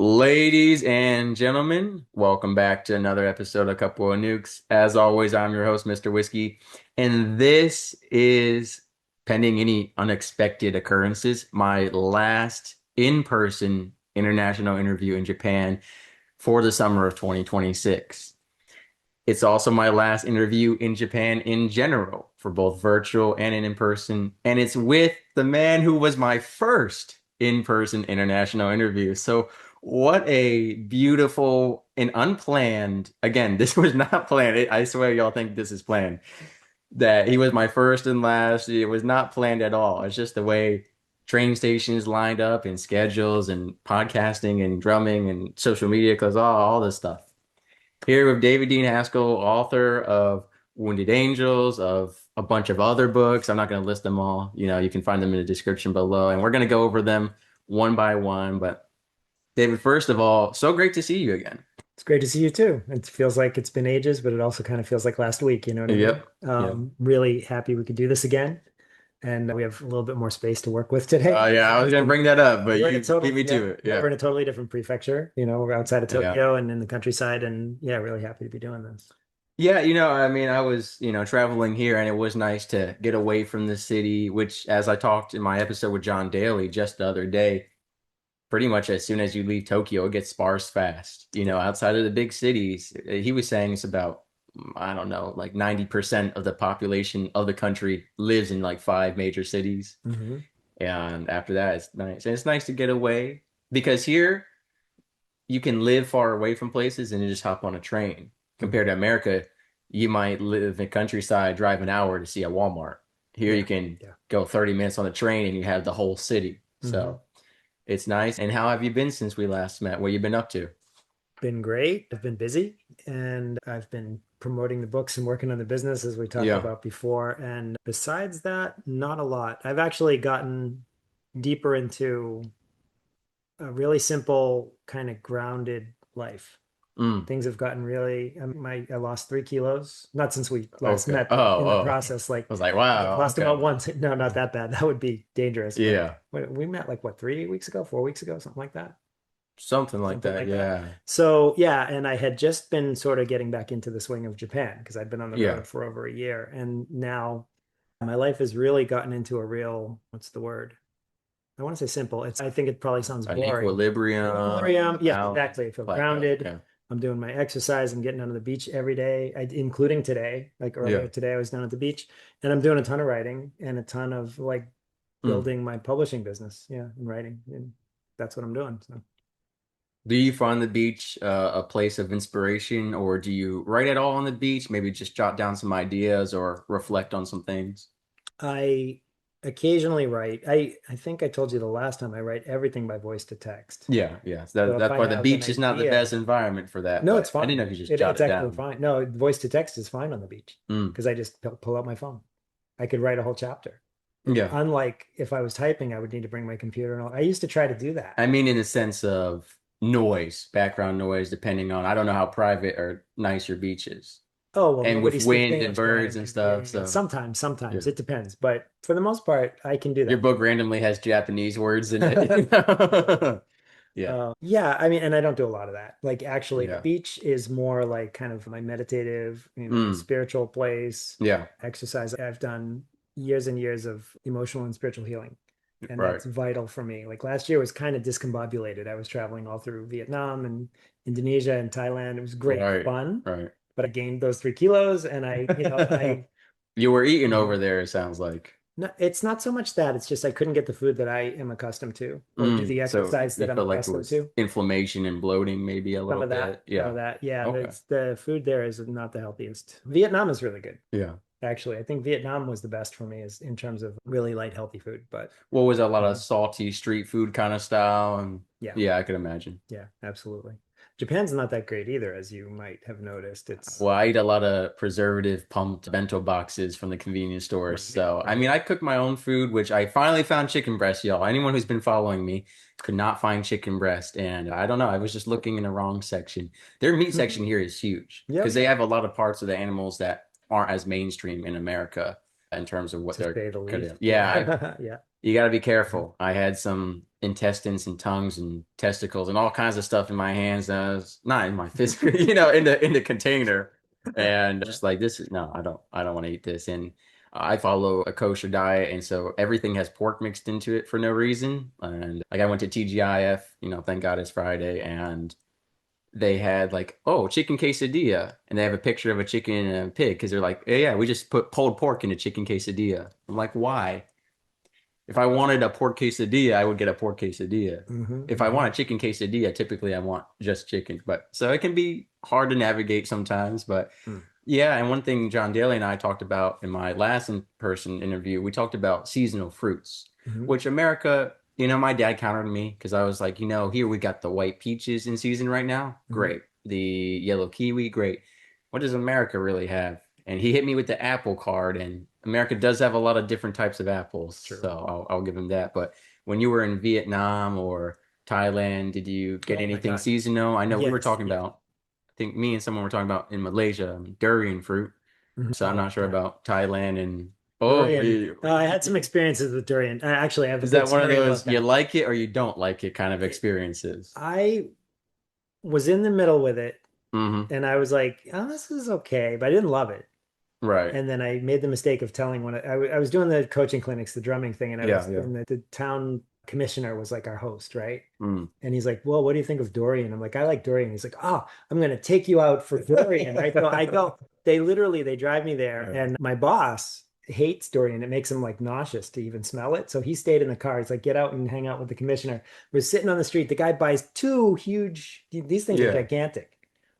Ladies and gentlemen, welcome back to another episode of A Couple of Nukes. As always, I'm your host, Mr. Whiskey, and this is, pending any unexpected occurrences, my last in-person international interview in Japan for the summer of 2026. It's also my last interview in Japan in general for both virtual and in person, and it's with the man who was my first in-person international interview. So what a beautiful and unplanned, again, this was not planned. I swear y'all think this is planned. That he was my first and last. It was not planned at all. It's just the way train stations lined up and schedules and podcasting and drumming and social media, because all this stuff. Here with David Deane Haskell, author of Wounded Angels, of a bunch of other books. I'm not going to list them all. You can find them in the description below, and we're going to go over them one by one. But David, first of all, so great to see you again. It's great to see you too. It feels like it's been ages, but it also kind of feels like last week. You know what I mean? Yep. Yep. Really happy we could do this again, and we have a little bit more space to work with today. Yeah, I was going to bring that up, but We're in a you beat total, me yeah, to it. yeah, we're Yeah. in a totally different prefecture. We're outside of Yeah. Tokyo and in the countryside, and yeah, really happy to be doing this. Yeah, I mean, I was, traveling here and it was nice to get away from the city, which, as I talked in my episode with John Daly just the other day, pretty much as soon as you leave Tokyo, it gets sparse fast. Outside of the big cities, he was saying it's about, I don't know, like 90% of the population of the country lives in like five major cities. Hmm. And after that, it's nice. And it's nice to get away because here you can live far away from places and you just hop on a train. Compared to America, you might live in countryside, drive an hour to see a Walmart. Here you Yeah, can yeah. go 30 minutes on the train and you have the whole city. Hmm. So it's nice. And how have you been since we last met? What you been up to? Been great. I've been busy, and I've been promoting the books and working on the business as we talked Yeah. about before. And besides that, not a lot. I've actually gotten deeper into a really simple, kind of grounded life. Mm. Things have gotten really, I lost 3 kilos, not since we last Okay. met, Oh, but in the oh. process, I like was like, I wow. lost Okay. about once. No, not that bad. That would be dangerous. But Yeah. we met like what, 3 weeks ago, 4 weeks ago, something like that. Something like Something that. like that. Yeah. So yeah, and I had just been sort of getting back into the swing of Japan because I'd been on the Yeah. road for over a year. And now my life has really gotten into a real, what's the word? I want to say simple. I think it probably sounds An boring. equilibrium, Equilibrium. Yeah, balance, exactly. I feel plateau. grounded. Yeah. I'm doing my exercise. I'm getting out of the beach every day, including today. Like Yeah. earlier today, I was down at the beach and I'm doing a ton of writing and a ton of like Mm. building my publishing business. Yeah, and writing. And that's what I'm doing. So Do you find the beach a place of inspiration, or do you write at all on the beach? Maybe just jot down some ideas or reflect on some things? I occasionally write. I think I told you the last time I write everything by voice to text. Yeah, yeah. So if That's I why the have an beach is not the idea, best environment for that, no, it's but I didn't fine. know if you just jot It's it actually down. fine. No, voice to text is fine on the beach Mm. because I just pull out my phone. I could write a whole chapter. Yeah. Unlike if I was typing, I would need to bring my computer and all. I used to try to do that. I mean, in the sense of noise, background noise, depending on, I don't know how private or nice your beach is. Oh, well, And with nobody speaks wind and English down birds in and yeah, stuff. yeah. So, Sometimes yeah. it depends, but for the most part, I can do Your that. book randomly has Japanese words in it. Yeah. Yeah, I mean, and I don't do a lot of that. Like, actually, the Yeah. beach is more like kind of my meditative, Mm. spiritual place, Yeah. exercise. I've done years and years of emotional and spiritual healing, and Right. that's vital for me. Like last year was kind of discombobulated. I was traveling all through Vietnam and Indonesia and Thailand. It was great Right. fun, Right. but I gained those 3 kilos, and I You were eating Mhm. over there, it sounds like. No, it's not so much that. It's just I couldn't get the food that I am accustomed to or do the So exercise you that I'm felt like it accustomed was to. inflammation and bloating, maybe a Some little of that, bit. some of Yeah. that. Yeah, Okay. the food there is not the healthiest. Vietnam is really good, Yeah. actually. I think Vietnam was the best for me is in terms of really light, healthy food. But What was a lot of uh, salty street food kind of style? And yeah, yeah, I could imagine. yeah, absolutely. Japan's not that great either, as you might have noticed. It's Well, I eat a lot of preservative pumped bento boxes from the convenience stores. right, So, I right. mean, I cook my own food, which I finally found chicken breast, y'all. Anyone who's been following me could not find chicken breast. And I don't know, I was just looking in the wrong section. Their meat section here is huge because Yep, they have a lot of parts of the animals that aren't as mainstream in America in terms of what to they're say the cutting. least. Yeah, Yeah, yeah. You got to be Mhm. careful. I had some intestines and tongues and testicles and all kinds of stuff in my hands. That was not in my physical, in the container. And Yeah. just like this is no, I don't want to eat this. And I follow a kosher diet, and so everything has pork mixed into it for no reason. And like I went to TGIF, thank God it's Friday, and they had like, oh, chicken quesadilla, and they have a picture of a chicken and a pig because they're like, yeah, we just put pulled pork in a chicken quesadilla. I'm like, why? If I wanted a pork quesadilla, I would get a pork quesadilla. Hmm. If I Hmm. want a chicken quesadilla, typically I want just chicken. But so it can be hard to navigate sometimes. But yeah, and one thing John Daly and I talked about in my last in-person interview, we talked about seasonal fruits, Hmm. which America, my dad countered me because I was like, here we got the white peaches in season right now. Hmm. Great. The yellow kiwi, great. What does America really have? And he hit me with the apple card, and America does have a lot of different types of apples, so True. I'll give him that. But when you were in Vietnam or Thailand, did you get Oh my anything God. seasonal? I know we were Yes. talking Yeah. about, I think me and someone were talking about in Malaysia, durian fruit. Mhm. So I'm Oh not sure yeah. about Thailand and oh, Durian. I had some experiences with durian. Actually, I have a is good that one of story those about you that. like it or you don't like it kind of It, experiences? I was in the middle with it, Hmm. and I was like, "Oh, this is okay," but I didn't love it. Right. And then I made the mistake of telling I was doing the coaching clinics, the drumming thing, and I Yeah, was yeah. and the town commissioner was like our host, right? Mm. And he's like, "Well, what do you think of Dorian?" I'm like, "I like Dorian." He's like, "Oh, I'm gonna take you out for Dorian." Right? So I go. They drive me there, and my boss hates Dorian. It makes him like nauseous to even smell it. So he stayed in the car. He's like, "Get out and hang out with the commissioner." We're sitting on the street. The guy buys two huge. These things are Yeah, gigantic,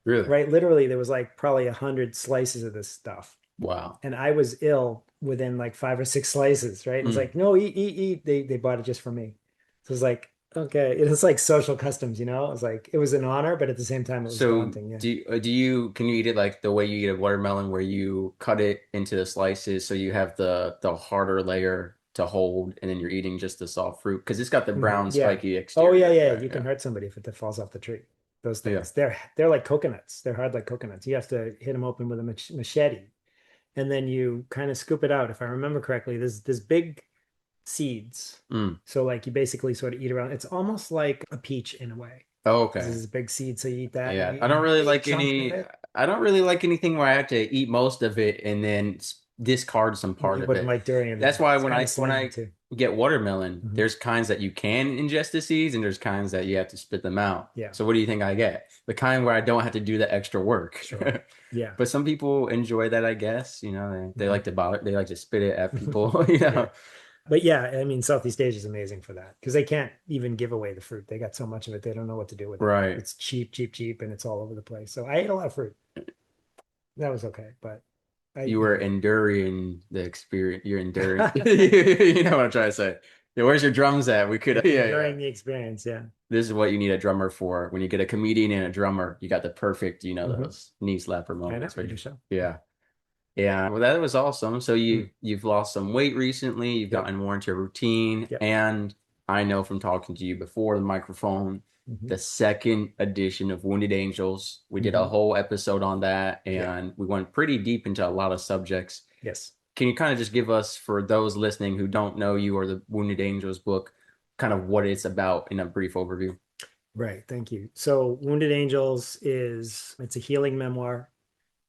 really. right? Literally, there was like probably 100 slices of this stuff, Wow. and I was ill within like 5 or 6 slices, right? And he's Mm. like, no, eat, eat, eat. They bought it just for me. So it's like, okay, it's like social customs, you know? It's like it was an honor, but at the same time, it was So daunting. Yeah. can you eat it like the way you eat a watermelon where you cut it into the slices so you have the harder layer to hold and then you're eating just the soft fruit because it's got the Hmm. brown Yeah. spiky Oh yeah, exterior, yeah. right? You can Yeah. hurt somebody if it falls off the tree. Those Yeah. things. They're like coconuts. They're hard like coconuts. You have to hit them open with a machete, and then you kind of scoop it out. If I remember correctly, there's big seeds. Mm. So like you basically sort of eat around. It's almost like a peach in a way. Oh, This okay. is a big seed, so you eat that and Yeah. you eat a big chunk of it. I don't really like anything where I have to eat most of it and then discard some part You of wouldn't it. like durian That's then. why It's kind of when slimy I too. get watermelon, Hmm. there's kinds that you can ingest the seeds and there's kinds that you have to spit them out. Yeah, So what do you think I get? The kind where I don't have to do the extra work. sure. Yeah. But some people enjoy that, I guess. They Hmm. like to bother, they like to spit it at people. Yeah. But yeah, I mean, Southeast Asia is amazing for that because they can't even give away the fruit. They got so much of it, they don't know what to do with it. Right. It's cheap, cheap, cheap, and it's all over the place. So I ate a lot of fruit. That was okay, but You you were know, enduring the experience. You're enduring. You know what I'm trying to say. Yeah, where's your drums at? We could. Yeah, yeah. enjoying the experience. Yeah. This is what you need a drummer for. When you get a comedian and a drummer, you got the perfect, Hmm. those knee slapper I know. moments where You you, show. Yeah. yeah, yeah. Well, that was awesome. So Mm. you've lost some weight recently. You've Yep. gotten more into a routine, Yep. and I know from talking to you before the microphone, Hmm. the second edition of Wounded Angels. We did a Hmm. whole episode on that, Yep. and we went pretty deep into a lot of subjects. Yes. Can you kind of just give us, for those listening who don't know you or the Wounded Angels book, kind of what it's about in a brief overview? Right. Thank you. So Wounded Angels it's a healing memoir.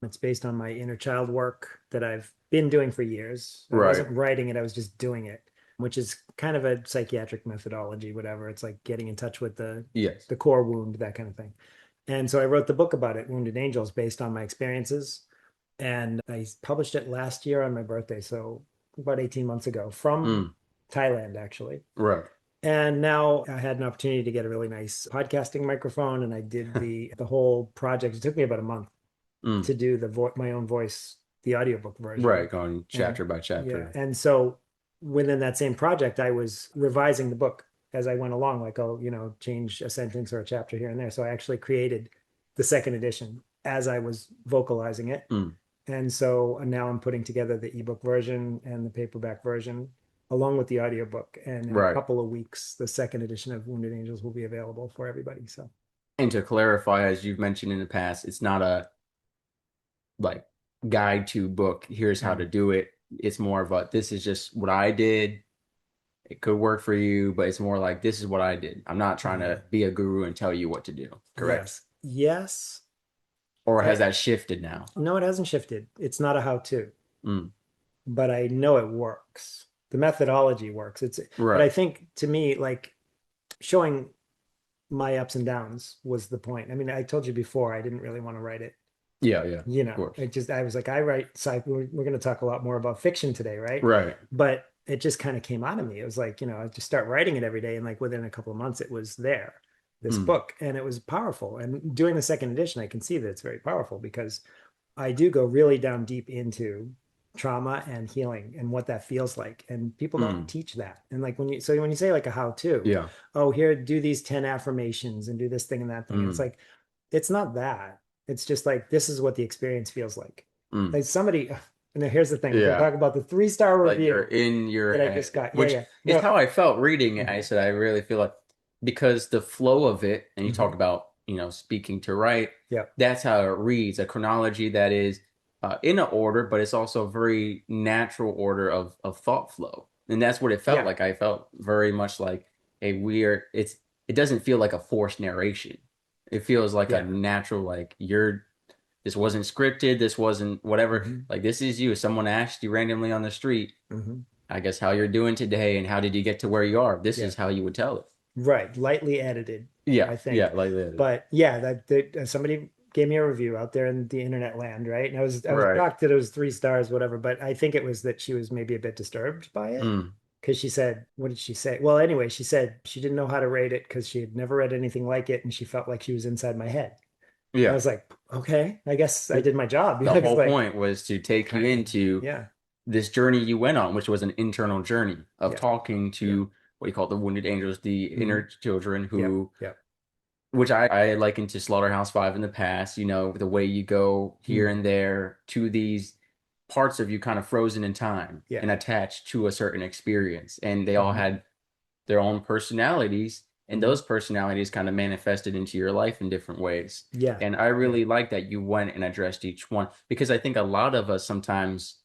It's based on my inner child work that I've been doing for years. I Right. wasn't writing it, I was just doing it, which is kind of a psychiatric methodology, whatever. It's like getting in touch with Yes. the core wound, that kind of thing. And so I wrote the book about it, Wounded Angels, based on my experiences. And I published it last year on my birthday, so about 18 months ago from Mm, Thailand, actually. right. And now I had an opportunity to get a really nice podcasting microphone, and I did the whole project. It took me about a month Mm, to do my own voice, the audiobook version. right. Going And chapter by yeah, chapter. and so within that same project, I was revising the book as I went along, like, oh, change a sentence or a chapter here and there. So I actually created the second edition as I was vocalizing it. Mm, And so now I'm putting together the ebook version and the paperback version along with the audiobook. And in a right. couple of weeks, the second edition of Wounded Angels will be available for everybody. So, And to clarify, as you've mentioned in the past, it's not a like guide to book. Here's how to mm, do it. It's more of a this is just what I did. It could work for you, but it's more like this is what I did. I'm not trying Mhm. to be a guru and tell you what to do. Correct? Yes. Yes. Or has I that shifted now? no, it hasn't shifted. It's not a how-to, Mm, but I know it works. The methodology works. But right. I think to me, like showing my ups and downs was the point. I mean, I told you before, I didn't really want to write it. Yeah, yeah, You of know, course. I was like, I write sci. We're going to talk a lot more about fiction today, right? Right. But it just kind of came out of me. It was like, I just start writing it every day, and like within a couple of months, it was there, this Mm, book, and it was powerful. And doing the second edition, I can see that it's very powerful because I do go really down deep into trauma and healing and what that feels like. And people don't mm, teach that. And like when you say like a how to, yeah. oh, here, do these 10 affirmations and do this thing and that thing. And it's Mm, like, it's not that. It's just like, this is what the experience feels like. mm, Like somebody, and here's the thing, we're going to yeah. talk about the 3-star Like you're review in your that I just head, got. Yeah, which yeah. is No. how I felt reading it. I Mhm, said, I really feel like because the flow of it, and you talk mhm. about, speaking to write, Yeah, that's how it reads, a chronology that is in an order, but it's also a very natural order of thought flow. And that's what it felt yeah, like. I felt very much like a weird, it doesn't feel like a forced narration. It feels like a yeah. natural, like this wasn't scripted, this wasn't whatever. Hmm. Like this is you. Someone asked you randomly on the street, Hmm. I guess how you're doing today and how did you get to where you are? This Yeah. is how you would tell it. Right. Lightly edited, Yeah, I yeah, think. like that. But yeah, that somebody gave me a review out there in the internet land, right? And I was Right. shocked that it was 3 stars, whatever. But I think it was that she was maybe a bit disturbed by it Mm. because she said, what did she say? Well, anyway, she said she didn't know how to rate it because she had never read anything like it, and she felt like she was inside my head. I Yeah. was like, okay, I guess I The did my job. the It's whole like point was to take you kind of, into yeah, this journey you went on, which was an internal journey of yeah, talking yeah, to what you call the wounded angels, the hmm, inner children yeah, who, yeah, which I likened to Slaughterhouse-Five in the past, the way you go here mm, and there to these parts of you kind of frozen in time yeah, and attached to a certain experience. And they all hmm, had their own personalities, and hmm, those personalities kind of manifested into your life in different ways. yeah, And I yeah, really like that you went and addressed each one because I think a lot of us sometimes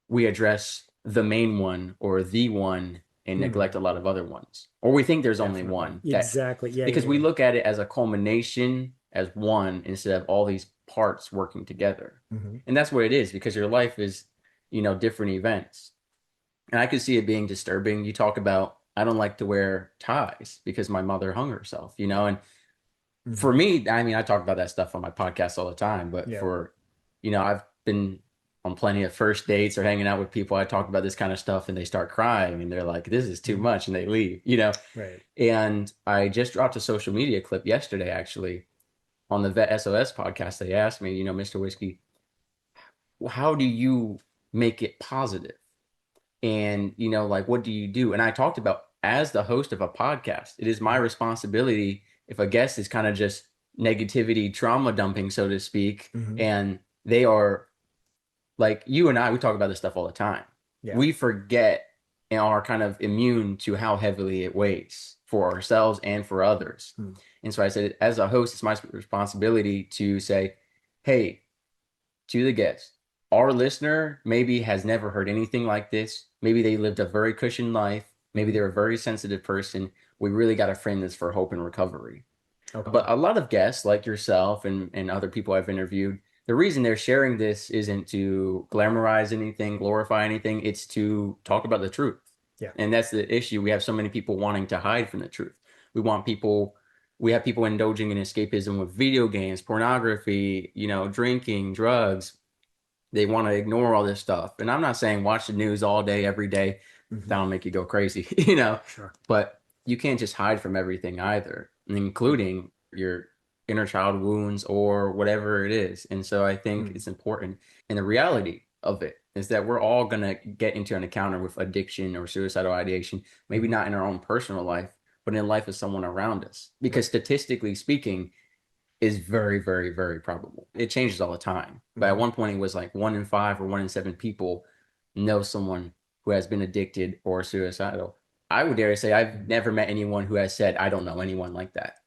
we address the main one or the one and neglect hmm. a lot of other ones. Or we think there's only Definitely. one that Exactly. Yeah, because yeah, we yeah. look at it as a culmination as one instead of all these parts working together. Hmm. And that's what it is because your life is, different events. And I could see it being disturbing. You talk about, I don't like to wear ties because my mother hung herself, and for Hmm. me, I mean, I talk about that stuff on my podcast all the time, but Yeah. I've been on plenty of first dates or hanging out with people. I talk about this kind of stuff and they start crying and they're like, this is too Hmm. much. And they leave. Right. And I just dropped a social media clip yesterday, actually, on the Vet SOS podcast. They asked me, Mr. Whiskey, how do you make it positive? And like what do you do? And I talked about as the host of a podcast, it is my Hmm. responsibility if a guest is kind of just negativity trauma dumping, so to speak, Hmm. and they are like you and I, we talk about this stuff all the time. Yeah. We forget and are kind of immune to how heavily it weighs for ourselves and for others. Hmm. And so I said, as a host, it's my responsibility to say, hey, to the guest. Our listener maybe has never heard anything like this. Maybe they lived a very cushioned life. Maybe Hmm. they're a very sensitive person. We really got to frame this for hope and recovery. But Okay. a lot of guests, like yourself and other people I've interviewed, the reason they're sharing this isn't to glamorize anything, glorify anything. It's to talk about the truth. Yeah. And that's the issue. We have so many people wanting to hide from the truth. We want people, we have people indulging in escapism with video games, pornography, drinking, drugs, they want to ignore all this stuff. And I'm not saying watch the news all day, every day. Hmm. That'll make you go crazy, Sure. but you can't just hide from everything either, including your inner child wounds or whatever it is. And so I think Hmm. it's important. And the reality of it is that we're all going to get into an encounter with addiction or suicidal ideation, maybe Hmm. not in our own personal life, but in the life of someone around us. Because Right. statistically speaking, is very, very, very probable. It changes all the time. But at Hmm. one point, it was like 1 in 5 or 1 in 7 people know someone who has been addicted or suicidal. I would dare to say I've Hmm. never met anyone who has said, I don't know anyone like that.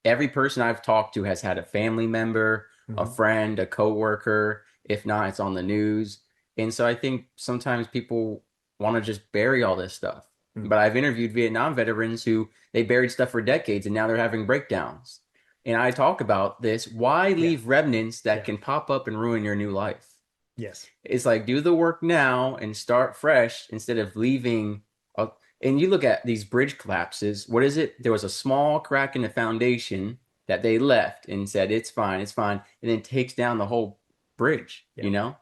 Every person I've talked to has had a family member, a Hmm. friend, a coworker. If not, it's on the news. And so I think sometimes people want to just bury all this stuff. Mm. But I've interviewed Vietnam veterans who they buried stuff for decades and now they're having breakdowns. And I talk about this. Why Yeah. leave remnants that Yeah. can pop up and ruin your new life? Yes. It's like do the work now and start fresh instead of leaving. A, and you look at these bridge collapses. What is it? There was a small crack in the foundation that they left and said, it's fine. And then takes down the whole bridge, Yeah. you know?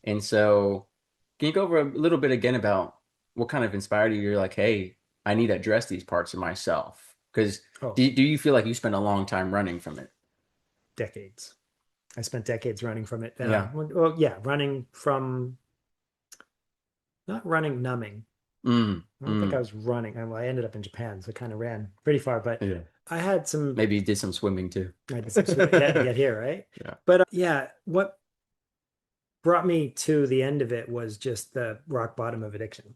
And so, can you go over a little bit again about what kind of inspired you? You're like, hey, I need to address these parts of myself. Because Oh, do you feel like you spent a long time running from it? decades. I spent decades running from it. Yeah. Well, yeah, running from, not running, numbing. Mm, I don't think I mm, was running. I ended up in Japan, so I kind of ran pretty far. But yeah. I had some, Maybe you did some swimming too. I did some swimming to get here, right? Yeah. But yeah, what brought me to the end of it was just the rock bottom of addiction.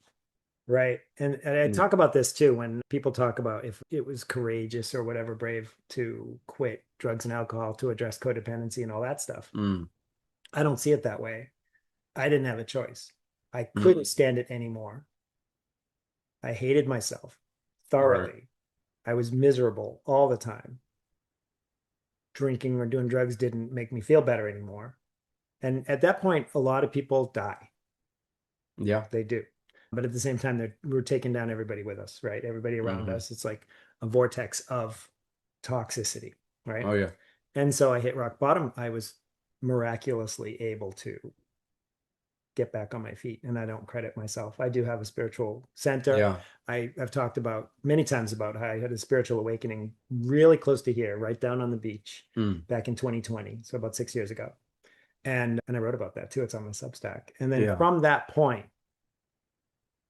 Right. And I Mm, talk about this too when people talk about if it was courageous or whatever, brave to quit drugs and alcohol to address codependency and all that stuff. mm, I don't see it that way. I didn't have a choice. I couldn't mm. stand it anymore. I hated myself Right. thoroughly. I was miserable all the time. Drinking or doing drugs didn't make me feel better anymore. And at that point, a lot of people die. Yeah. They do. But at the same time, we're taking down everybody with us, right? Everybody around Hmm. us. It's like a vortex of toxicity, right? Oh yeah. And so I hit rock bottom. I was miraculously able to get back on my feet. And I don't credit myself. I do have a spiritual center. Yeah. I've talked about many times about how I had a spiritual awakening really close to here, right down on the beach Mm, back in 2020. So about 6 years ago. And I wrote about that too. It's on my Substack. And then yeah. from that point,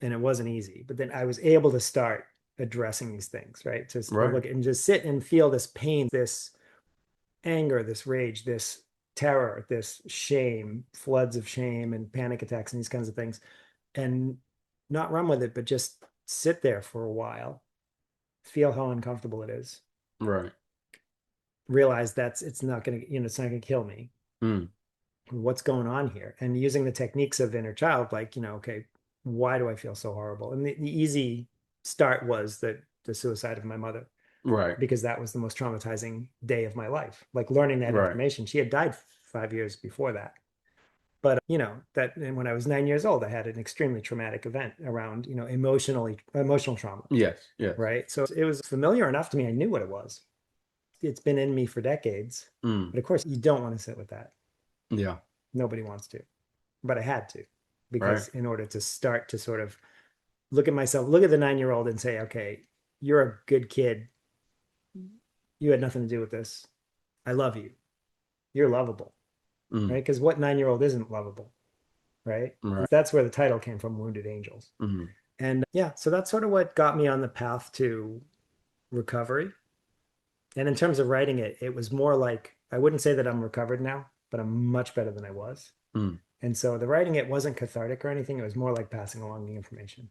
and it wasn't easy, but then I was able to start addressing these things, right? Just Right. look and just sit and feel this pain, this anger, this rage, this terror, this shame, floods of shame and panic attacks and these kinds of things, and not run with it, but just sit there for a while, feel how uncomfortable it is, Right. realize that's it's not going to, it's not going to kill me. Mm, What's going on here? And using the techniques of inner child, like, okay, why do I feel so horrible? And the easy start was the suicide of my mother, right. because that was the most traumatizing day of my life. Like learning that Right. information. She had died 5 years before that. But that, and when I was 9 years old, I had an extremely traumatic event around, emotional trauma. Yes. Yes. Right. So it was familiar enough to me. I knew what it was. It's been in me for decades. Mm, But of course, you don't want to sit with that. yeah. Nobody wants to. But I had to, Right. because in order to start to sort of look at myself, look at the 9-year-old and say, okay, you're a good kid. You had nothing to do with this. I love you. You're lovable, Mm, right? Because what 9-year-old isn't lovable, right? right. That's where the title came from, Wounded Angels. Mm, And yeah, so that's sort of what got me on the path to recovery. And in terms of writing it, it was more like, I wouldn't say that I'm recovered now, but I'm much better than I was. mm. And so the writing, it wasn't cathartic or anything. It was more like passing along the information.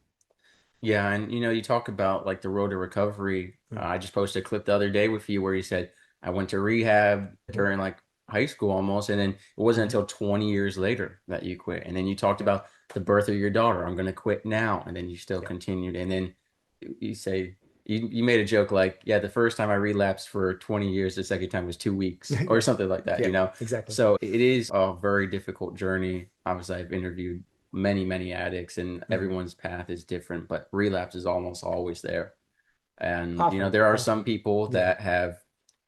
Yeah, and you talk about like the road to recovery. Mm. I just posted a clip the other day with you where you said I went to rehab during like high school almost, and then it wasn't Mhm. until 20 years later that you quit. And then you talked about the birth of your daughter. I'm going to quit now, and then you still Yeah. continued. And then you say you made a joke like, yeah, the first time I relapsed for 20 years, the second time was 2 weeks or Yeah. something like that, Yeah, you know? exactly. So it is a very difficult journey. Obviously, I've interviewed many addicts and Mhm. everyone's path is different, but relapse is almost always there. And Often, there are some often. people Yeah. that have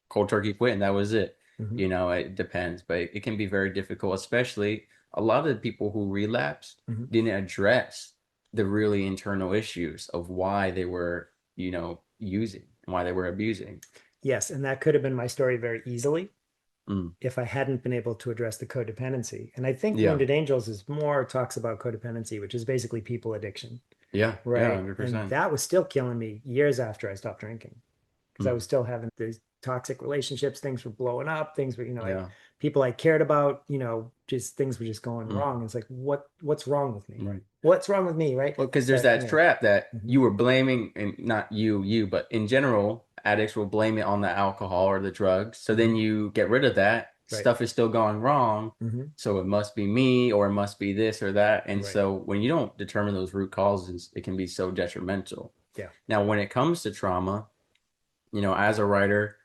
cold turkey quit and that was it. Mhm. It depends, but it can be very difficult, especially a lot of the people who relapsed Mhm. didn't address the really internal issues of why they were, using and why they were abusing. Yes, and that could have been my story very easily Mm. if I hadn't been able to address the codependency. And I think Yeah. Wounded Angels is more talks about codependency, which is basically people addiction, Yeah. Yeah. right? And 100%. that was still killing me years after I stopped drinking, because I was Mm. still having these toxic relationships. Things were blowing up. Things were, Yeah. people I cared about, just things were just going Mm. wrong. It's like, what's wrong with me? Right. What's wrong with me, right? Well, because there's But that anyway. trap that Mhm. you were blaming, and not you, but in general, addicts will blame it on the alcohol or the drugs. So then Mhm. you get rid of that. Right. stuff is still going wrong. Hmm. So it must be me or it must be this or that. And Right. so when you don't determine those root causes, it can be so detrimental. Yeah. Now, when it comes to trauma, as a writer,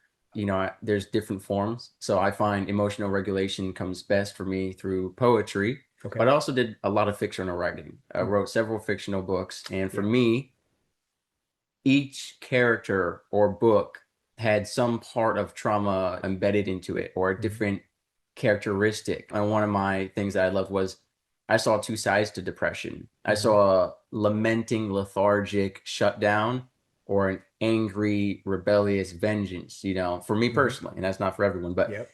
there's different forms. So I find emotional regulation comes best for me through poetry, Okay. but I also did a lot of fictional writing. I Mm. wrote several fictional books. And for Yeah. me, each character or book had some part of trauma embedded into it or a Hmm. different characteristic. And one of my things that I loved was I saw two sides to depression. I Hmm. saw a lamenting, lethargic shutdown or an angry, rebellious vengeance, for me Hmm. personally. And that's not for everyone, but, Yep.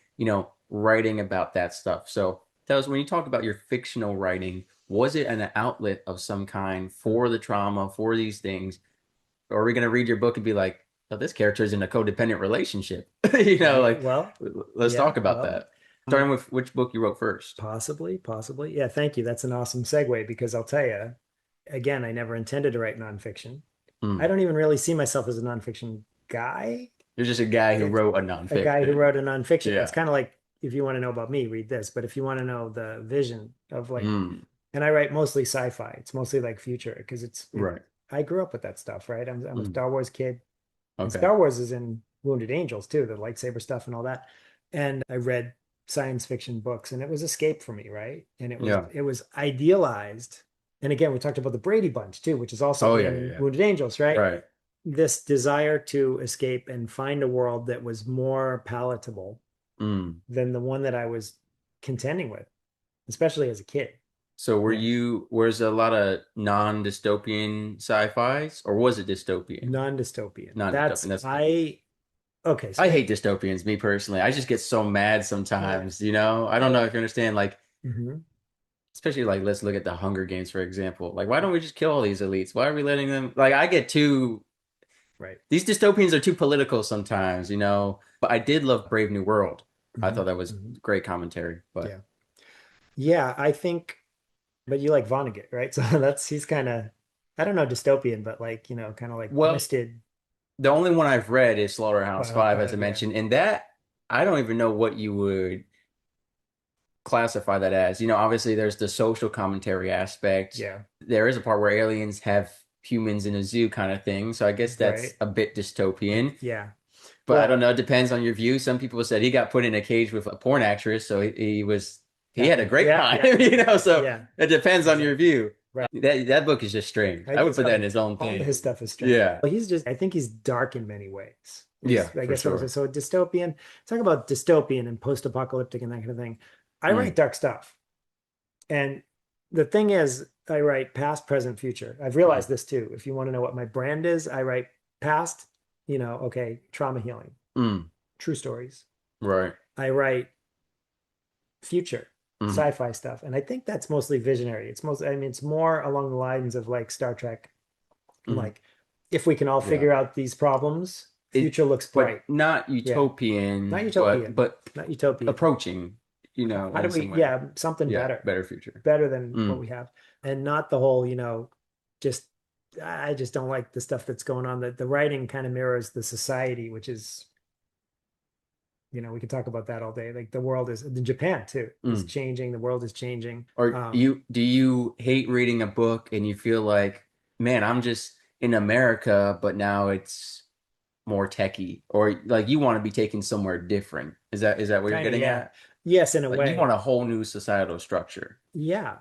writing about that stuff. So tell us, when you talk about your fictional writing, was it an outlet of some kind for the trauma, for these things? Or are we going to read your book and be like, oh, this character is in a codependent relationship? Right. Like, Well, let's yeah. talk about Well, that. Starting with which book you wrote first. possibly, possibly. Yeah. Thank you. That's an awesome segue because I'll tell you, again, I never intended to write nonfiction. I Mm. don't even really see myself as a nonfiction guy. You're just a guy who It's wrote a a guy who nonfiction. wrote a nonfiction. It's Yeah. kind of like if you want to know about me, read this. But if you want to know the vision of like, Mm. and I write mostly sci-fi. It's mostly like future because Right. I grew up with that stuff, right? I'm a Mm. Star Wars kid, and Okay. Star Wars is in Wounded Angels too, the lightsaber stuff and all that. And I read science fiction books, and it was escape for me, right? And Yeah. it was idealized. And again, we talked about the Brady Bunch too, which is also Oh, yeah, yeah, in yeah. Wounded Angels, right? Right. This desire to escape and find a world that was more palatable Mm. than the one that I was contending with, especially as a kid. So Yeah. was a lot of non-dystopian sci-fis, or was it dystopian? Non-dystopian. Non-dystopian. That's good. Okay. I So, hate dystopians, me personally. I just get so mad yeah. sometimes, I don't know if you understand, like, Hmm. especially like let's look at the Hunger Games, for example. Like, why don't we just kill all these elites? Why are we letting them like I get too Right. these dystopians are too political sometimes. But I did love Brave New World. I Hmm. thought that was Hmm. great commentary. But Yeah. Yeah. I think, but you like Vonnegut, right? So he's kind of, I don't know, dystopian, but like, kind of like well, twisted. the only one I've read is Slaughterhouse Wild Five, as I Five. Yeah. mentioned, and that I don't even know what you would classify that as. Obviously there's the social commentary aspect. Yeah. There is a part where aliens have humans in a zoo kind of thing. So I guess that's Right. a bit dystopian. Yeah. But I don't Well, know, it depends on your view. Some people said he got put in a cage with a porn actress, so he had a happy. great Yeah. time, Yeah. so Yeah. it depends on your Exactly. view. Right. That book is just strange. I would put that in his own All of thing. his stuff is strange. Yeah. Well, I think he's dark in many ways. Yeah, I for guess what I'm saying. sure. So dystopian, talk about dystopian and post-apocalyptic and that kind of thing. I write Mm, dark stuff. And the thing is, I write past, present, future. I've mm, realized this too. If you want to know what my brand is, I write past, okay, trauma healing, mm, true stories. right. I write future, Mm, sci-fi stuff. And I think that's mostly visionary. I mean, it's more along the lines of like Star Trek. mm, Like, if we can all yeah. figure out these problems, It, future looks but bright. not Yeah. Not utopian, but utopian. Not utopian. approaching, How do in we, some way. yeah, something Yeah, better, better future. better than what Mm. we have. And not the whole, just, I just don't like the stuff that's going on. The writing kind of mirrors the society, which is, we can talk about that all day. Like the world is, in Japan too, is Mm. changing. The world is changing. Or do you hate reading a book and you feel like, man, I'm just in America, but now it's more techy, or like you want to be taken somewhere different? Is that what you're Kind of, getting yeah. at? Yes, in a Like you want way. a whole new societal structure. Yeah.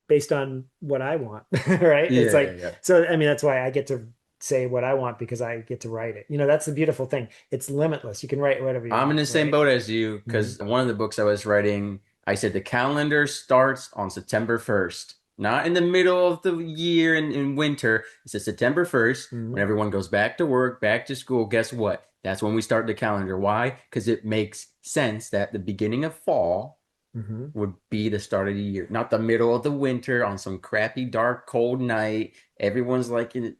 Based on what I want, right? It's Yeah, yeah, like, yeah. so I mean, that's why I get to say what I want because I get to write it. That's the beautiful thing. It's limitless. You can write whatever you I'm in want, the same right? boat as you Mhm. because one of the books I was writing, I said the calendar starts on September 1st, not in the middle of the year in winter. It says September 1st, when Mhm. everyone goes back to work, back to school. Guess what? That's when we start the calendar. Why? Because it makes sense that the beginning of fall Mhm. would be the start of the year, not the middle of the winter on some crappy, dark, cold night. Everyone's like in.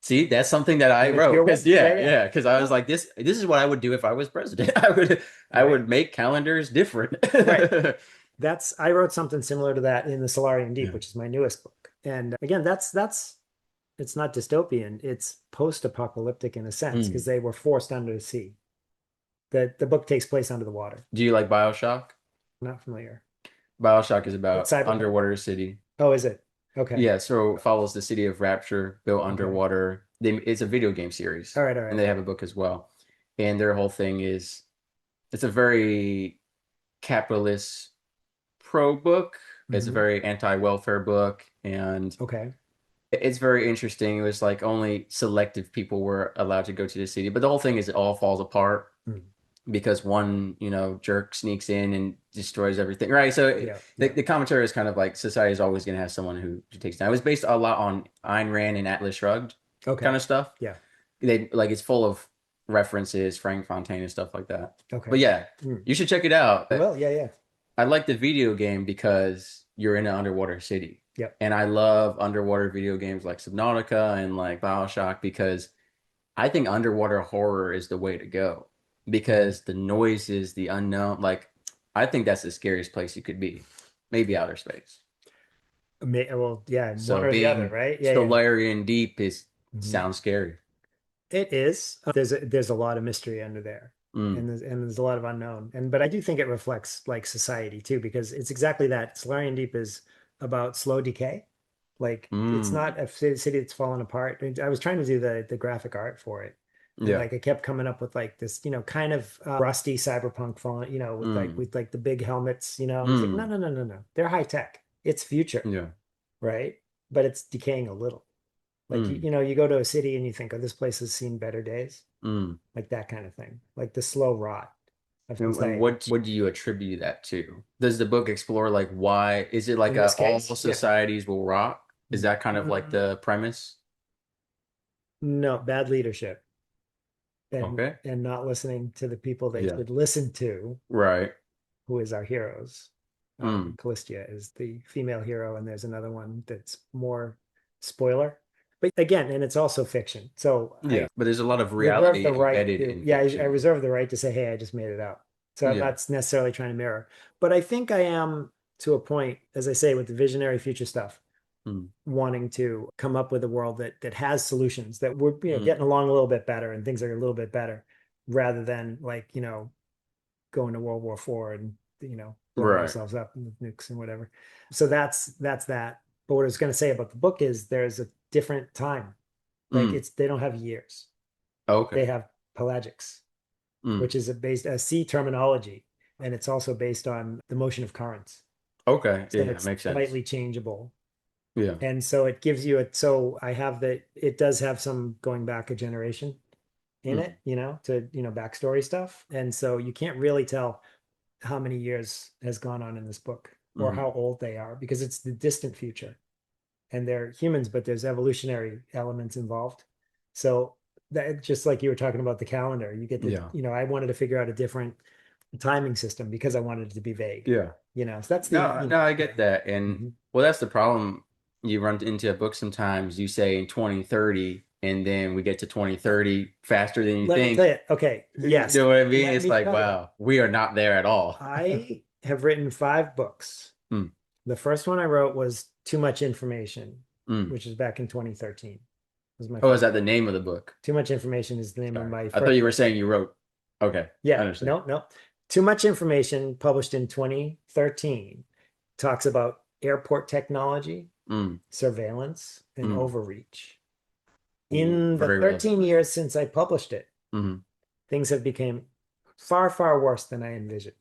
See, that's something that I And it's your wrote. Because way. Yeah, yeah, yeah. yeah. Because I was No, like, this is what I would do if I was president. I right. would make calendars different. Right. I wrote something similar to that in the Solarian Deep, Yeah. which is my newest book. And again, it's not dystopian. It's post-apocalyptic in a sense because Mm, they were forced under the sea. The book takes place under the water. Do you like BioShock? Not familiar. BioShock is It's about cyberpunk. underwater city. Oh, is it? Okay. Yeah, so it follows the city of Rapture built Okay. underwater. It's a video game series, All right. All and right. they have a book as well. And their whole thing is it's a very capitalist pro book. It's a Hmm. very anti-welfare book, and Okay. it's very interesting. It was like only selective people were allowed to go to the city, but the whole thing is it all falls apart Mm. because one, jerk sneaks in and destroys everything. Right. So Yeah. Yeah. the commentary is kind of like society is always going to have someone who takes down. It was based a lot on Ayn Rand and Atlas Shrugged kind Okay. of stuff. Yeah. They like it's full of references, Frank Fontaine and stuff like that. But Okay. yeah, Mm. you should check it out. Well, yeah. Yeah. I like the video game because you're in an underwater city. Yep. And I love underwater video games like Subnautica and like BioShock because I think underwater horror is the way to go Mhm. because the noises, the unknown, like I think that's the scariest place you could be. Maybe outer space. Well, yeah, one So or the other, being right? Yeah. Yeah. Solarian deep is Mhm. sounds scary. It is. There's a lot of mystery under there, Mm, and there's a lot of unknown. But I do think it reflects like society too, because it's exactly that. Solarian Deep is about slow decay. Like it's mm, not a city that's fallen apart. I was trying to do the graphic art for it, and yeah. like I kept coming up with like this, kind of rusty cyberpunk fallen, with like Mm, the big helmets. And it's like no, mm, no, no, no, no. They're high tech. It's future, yeah. right? But it's decaying a little. Like Mm, you go to a city and you think, oh, this place has seen better days, mm. like that kind of thing, like the slow rot of And society. what do you attribute that to? Does the book explore like why is it like In this all case, yeah. societies will rot? Is that kind of like Mm, the premise? no, bad leadership and Okay. not listening to the people they Yeah. should listen to, Right. who is our heroes. Mm. Callistia is the female hero, and there's another one that's more spoiler. But again, and it's also fiction. So I Yeah. But there's a lot of reserve the reality right embedded to, in yeah, I fiction. reserve the right to say, hey, I just made it up. So I'm Yeah. not necessarily trying to mirror, but I think I am to a point, as I say, with the visionary future stuff, Mm. wanting to come up with a world that has solutions that we're Mm. getting along a little bit better and things are a little bit better, rather than like going to World War IV and blowing Right. ourselves up with nukes and whatever. So that's that. But what I was going to say about the book is there's a different time. Like Mm. they don't have years; they Okay. have pelagics, Mm. which is a sea terminology, and it's also based on the motion of currents. Okay. So Yeah, it's makes sense. slightly changeable. Yeah. And so it gives you so I have that it does have some going back a generation in Mm. it, to, backstory stuff. And so you can't really tell how many years has gone on in this book or Mm. how old they are because it's the distant future and they're humans, but there's evolutionary elements involved. So that just like you were talking about the calendar, you get Yeah. I wanted to figure out a different timing system because I wanted it to be vague, Yeah. So that's the, No, no, I get that. And Mhm. well, that's the problem. You run into a book sometimes, you say in 2030, and then we get to 2030 faster than you Let me tell think. you. Okay. You Yes. know what I mean? Let It's me like, tell you. wow, we are not there at all. I have written 5 books. Mm, The first one I wrote was Too Much Information, mm. which is back in 2013. It was my Oh, is first. that the name of the book? Too Much Information is the name of Sorry. my I thought first you were book. saying you wrote. Okay, I Yeah, understand. no, no. Too Much Information, published in 2013, talks about airport technology, Mm, surveillance, and mm. overreach. Ooh, In the very relevant. 13 years since I published it, Hmm. things have become far, far worse than I envisioned.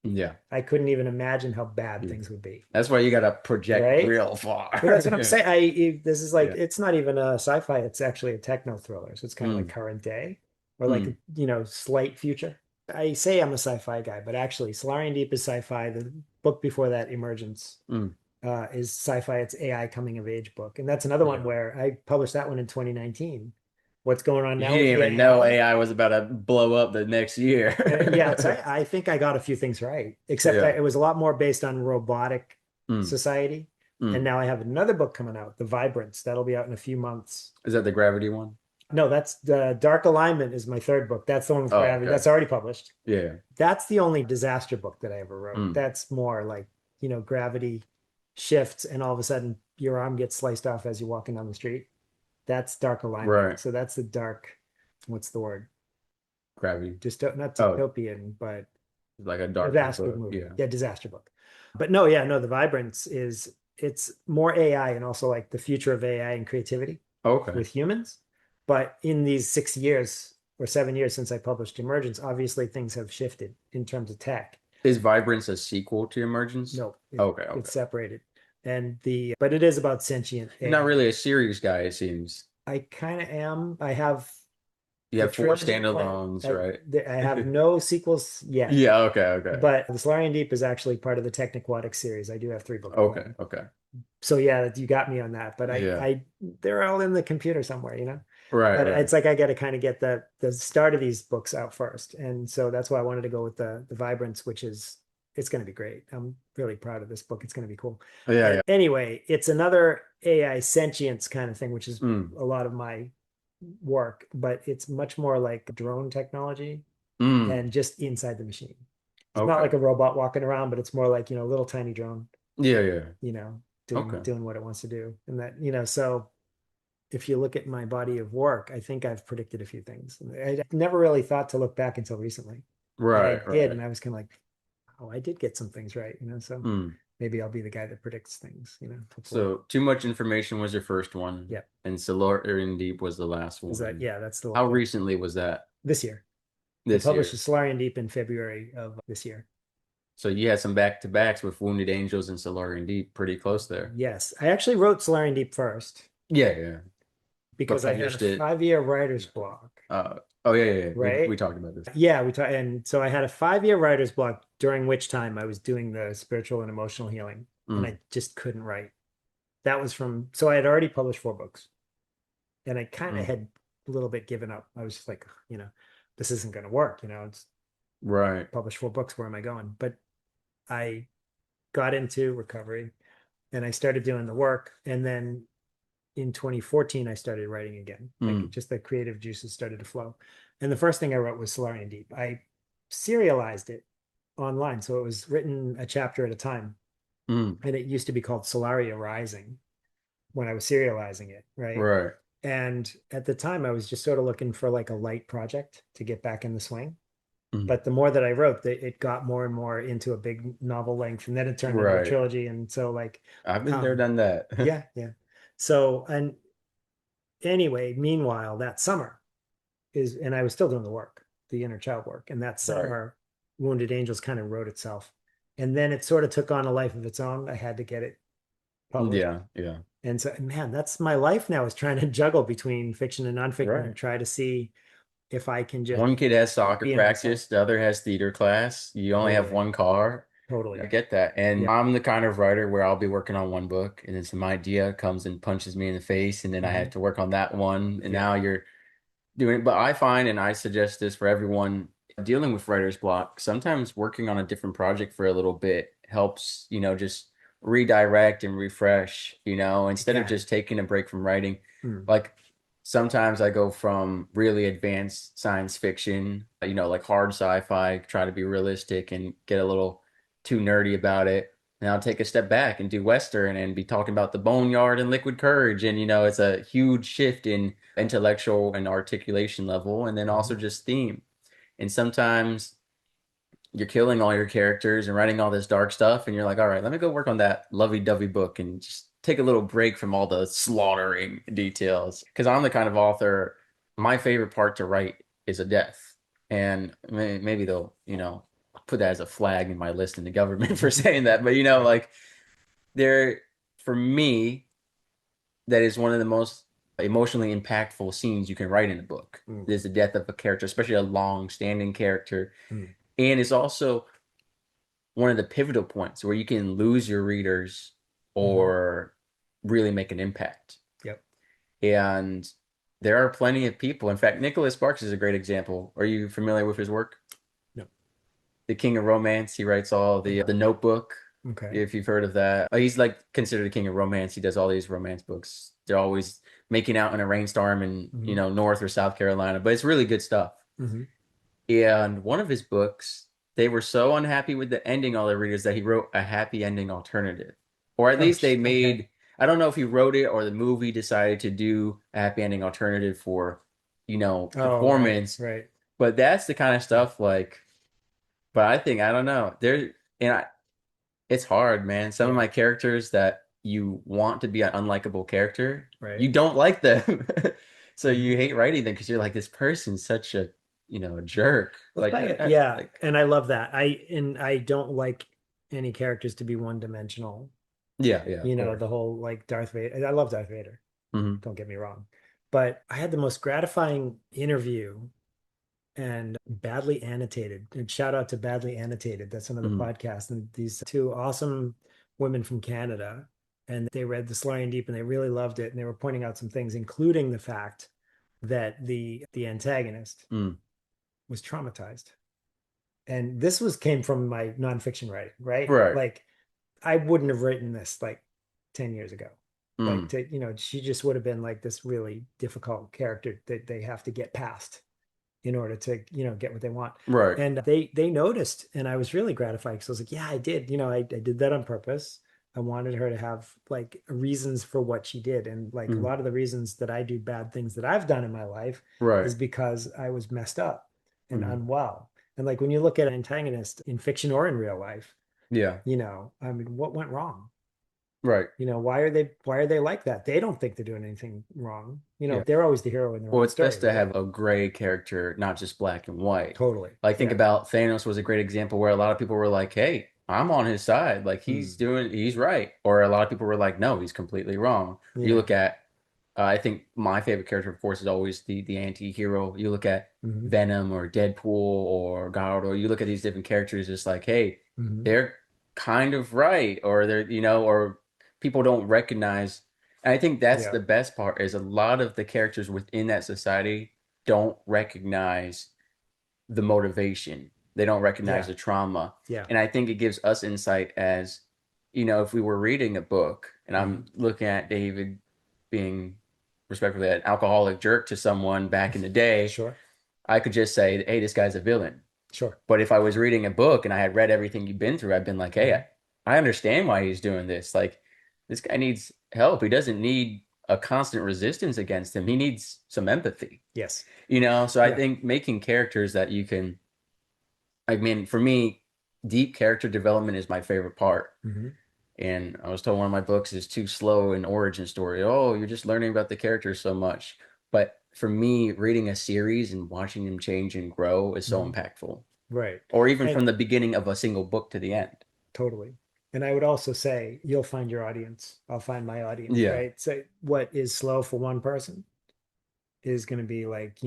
Yeah, I couldn't even imagine how bad yeah. things would be. That's why you got to project Right? real Well, far. that's what I'm saying. This is like Yeah. it's not even a sci-fi, it's actually a techno thriller. So it's kind of like Mm, current day or like mm. slight future. I say I'm a sci-fi guy, but actually Solarian Deep is sci-fi. The book before that, Emergence, Mm. is sci-fi. It's AI coming of age book. And that's another one Yeah. where I published that one in 2019. What's going on You now didn't with the even know AI? AI was about to blow up the next Yeah, so year. I think I got a few things right, except Yeah. it was a lot more based on robotic Mm, society. And mm. now I have another book coming out, The Vibrance. That'll be out in a few months. Is that the gravity one? No, that's the Dark Alignment is my third book. That's the one with Oh, gravity. okay. That's already published. Yeah. That's the only disaster book that I ever wrote. Mm. That's more like, gravity shifts and all of a sudden your arm gets sliced off as you're walking down the street. That's Dark Alignment. Right. So that's the dark, what's the word? Gravity. not Oh, dystopian, but like a darker disaster book. movie. Yeah. Yeah, disaster book. But no, yeah, no, the Vibrance is it's more AI and also like the future of AI and creativity Okay. with humans. But in these 6 years or 7 years since I published Emergence, obviously things have shifted in terms of tech. Is Vibrance a sequel to Emergence? No, Okay, it's okay. separated. And the but it is about sentient You're not AI. really a series guy, it seems. I kind of am. I have You the have four trilogy planned. standalones, right? I have no sequels yet, Yeah, okay, okay. but the Solarian Deep is actually part of the Technaquatic series. I do have 3 books Okay, planned. okay. So yeah, you got me on that. But Yeah. they're all in the computer somewhere, you know. Right, But right. it's like I got to kind of get the start of these books out first, and so that's why I wanted to go with the Vibrance, which is it's going to be great. I'm really proud of this book. It's going to be cool. Yeah, But yeah. anyway, it's another AI sentience kind of thing, which is Mm, a lot of my work, but it's much more like drone technology mm. and just inside the machine. It's not Okay. like a robot walking around, but it's more like, a little tiny drone, Yeah, yeah. doing Okay. doing what it wants to do. And that, so if you look at my body of work, I think I've predicted a few things. I never really thought to look back until recently. And I Right, did, right. and I was kind of like, oh, I did get some things right, so Mm. maybe I'll be the guy that predicts things, hopefully. So, Too Much Information was your first one, Yeah. and Solarian Deep was the last Is that, one. yeah, that's How recently was that? this year. I This published the year. Solarian Deep in February of this year. So you had some back-to-backs with Wounded Angels and Solarian Deep pretty close there. Yes. I actually wrote Solarian Deep first Yeah, yeah. But because I had a published it. 5 year writer's block, Uh, oh yeah, yeah, yeah. We right? talked about this. Yeah, we talked, and so I had a 5 year writer's block during which time I was doing the spiritual and emotional healing, and Mm, I just couldn't write. That was so I had already published 4 books, and I kind of mm. had a little bit given up. I was just like, this isn't going to work. It's Right. published 4 books. Where am I going? But I got into recovery, and I started doing the work, and then in 2014 I started writing again. Like Mm, just the creative juices started to flow. And the first thing I wrote was Solarian Deep. I serialized it online, so it was written a chapter at a time, mm. and it used to be called Solaria Rising when I was serializing it, right? Right. And at the time I was just sort of looking for like a light project to get back in the swing. Mm. But the more that I wrote, it got more and more into a big novel length, and then it turned into a Right. trilogy. And so like I've been there, um done that. yeah, yeah. So, and anyway, meanwhile, that summer and I was still doing the work, the inner child work. And that Right. summer, Wounded Angels kind of wrote itself. And then it sort of took on a life of its own. I had to get it published. Yeah, yeah. And so, man, that's my life now, is trying to juggle between fiction and nonfiction and Right. try to see if I can just One kid has soccer be in myself. practice, the other has theater class. You only have Totally. one car. I Totally. get that. And Yeah. I'm the kind of writer where I'll be working on one book and then some idea comes and punches me in the face and then I have Mhm. to work on that one. And Yeah. now you're doing it. But I find, and I suggest this for everyone dealing with writer's block, sometimes working on a different project for a little bit helps, just redirect and refresh, It instead of can. just taking a break from writing. Mm. Like sometimes I go from really advanced science fiction, like hard sci-fi, try to be realistic and get a little too nerdy about it. And I'll take a step back and do Western and be talking about the Boneyard and Liquid Courage. And, it's a huge shift in intellectual and articulation level, and then also Mhm. just theme. And sometimes you're killing all your characters and writing all this dark stuff, and you're like, all right, let me go work on that lovey-dovey book and just take a little break from all the slaughtering details. Because I'm the kind of author, my favorite part to write is a death. And maybe they'll, put that as a flag in my list in the government for saying that. But, like there, for me, that is one of the most emotionally impactful scenes you can write in a book. Mm. Is the death of a character, especially a long-standing character, Mm. and it's also one of the pivotal points where you can lose your readers Mhm. or really make an impact. Yep. And there are plenty of people. In fact, Nicholas Sparks is a great example. Are you familiar with his work? Yep. The King of Romance. He writes all the Notebook. Okay. If you've heard of that, he's like considered the king of romance. He does all these romance books. They're always making out in a rainstorm in Mhm. North or South Carolina, but it's really good stuff. Mhm. And one of his books, they were so unhappy with the ending, all the readers, that he wrote a happy ending alternative, or at Oh, least they okay. made. I don't know if he wrote it or the movie decided to do a happy ending alternative for Oh, right, performance, right. But that's the kind of Yeah. stuff like, but I think, I don't know. And I, it's hard, man. Some of Yeah. my characters that you want to be an unlikable character, Right. you don't like them. So Mhm. you hate writing them because you're like, this person's such a, a jerk. Well, yeah, and I love that. I don't like any characters to be one dimensional. yeah, yeah, of You know, course. the whole like Darth Vader. I love Darth Vader. Hmm. Don't get me wrong. But I had the most gratifying interview and badly annotated. And shout out to Badly Annotated. That's another Hmm. podcast. And these two awesome women from Canada. And they read The Slowing Deep and they really loved it. And they were pointing out some things, including the fact that the antagonist Mm. was traumatized. And this was came from my nonfiction writing, right? Right. Like I wouldn't have written this like 10 years ago. Like Mm. to, she just would have been like this really difficult character that they have to get past in order to, get what they want. Right. And they noticed, and I was really gratified because I was like, yeah, I did. I did that on purpose. I wanted her to have like reasons for what she did. And like a Mm. lot of the reasons that I do bad things that I've done in my life Right. is because I was messed up and Mm. unwell. And like when you look at an antagonist in fiction or in real life, Yeah. I mean, what went wrong? Right. Why are they like that? They don't think they're doing anything wrong. Yeah. They're always the hero in their Well, own it's story, best to right? have a gray character, not just black and white. Totally. Like think Yeah. about Thanos was a great example where a lot of people were like, "Hey, I'm on his side. Like Mm. he's right." Or a lot of people were like, "No, he's completely wrong." You Yeah. look at I think my favorite character, of course, is always the anti-hero. You look at Hmm. Venom or Deadpool or God, or you look at these different characters, it's like, hey, Hmm. they're kind of right, or they're, or people don't recognize. And I think that's Yeah. the best part is a lot of the characters within that society don't recognize the motivation. They don't recognize Yeah. the trauma. Yeah. And I think it gives us insight as, if we were reading a book and Hmm. I'm looking at David being respectfully an alcoholic jerk to someone back in the day, Sure. I could just say, hey, this guy's a villain. Sure. But if I was reading a book and I had read everything you've been through, I've been like, hey, Hmm. I understand why he's doing this. Like, this guy needs help. He doesn't need a constant resistance against him. He needs some empathy, Yes. So I Yeah. think making characters that you can, I mean, for me, deep character development is my favorite part. Hmm. And I was told one of my books is too slow in origin story. Oh, you're just learning about the characters so much. But for me, reading a series and watching them change and grow is so Hmm. impactful. Right. Or even And from the beginning of a single book to the end. totally. And I would also say you'll find your audience. I'll find my audience, Yeah. right? So what is slow for one person is going to be like,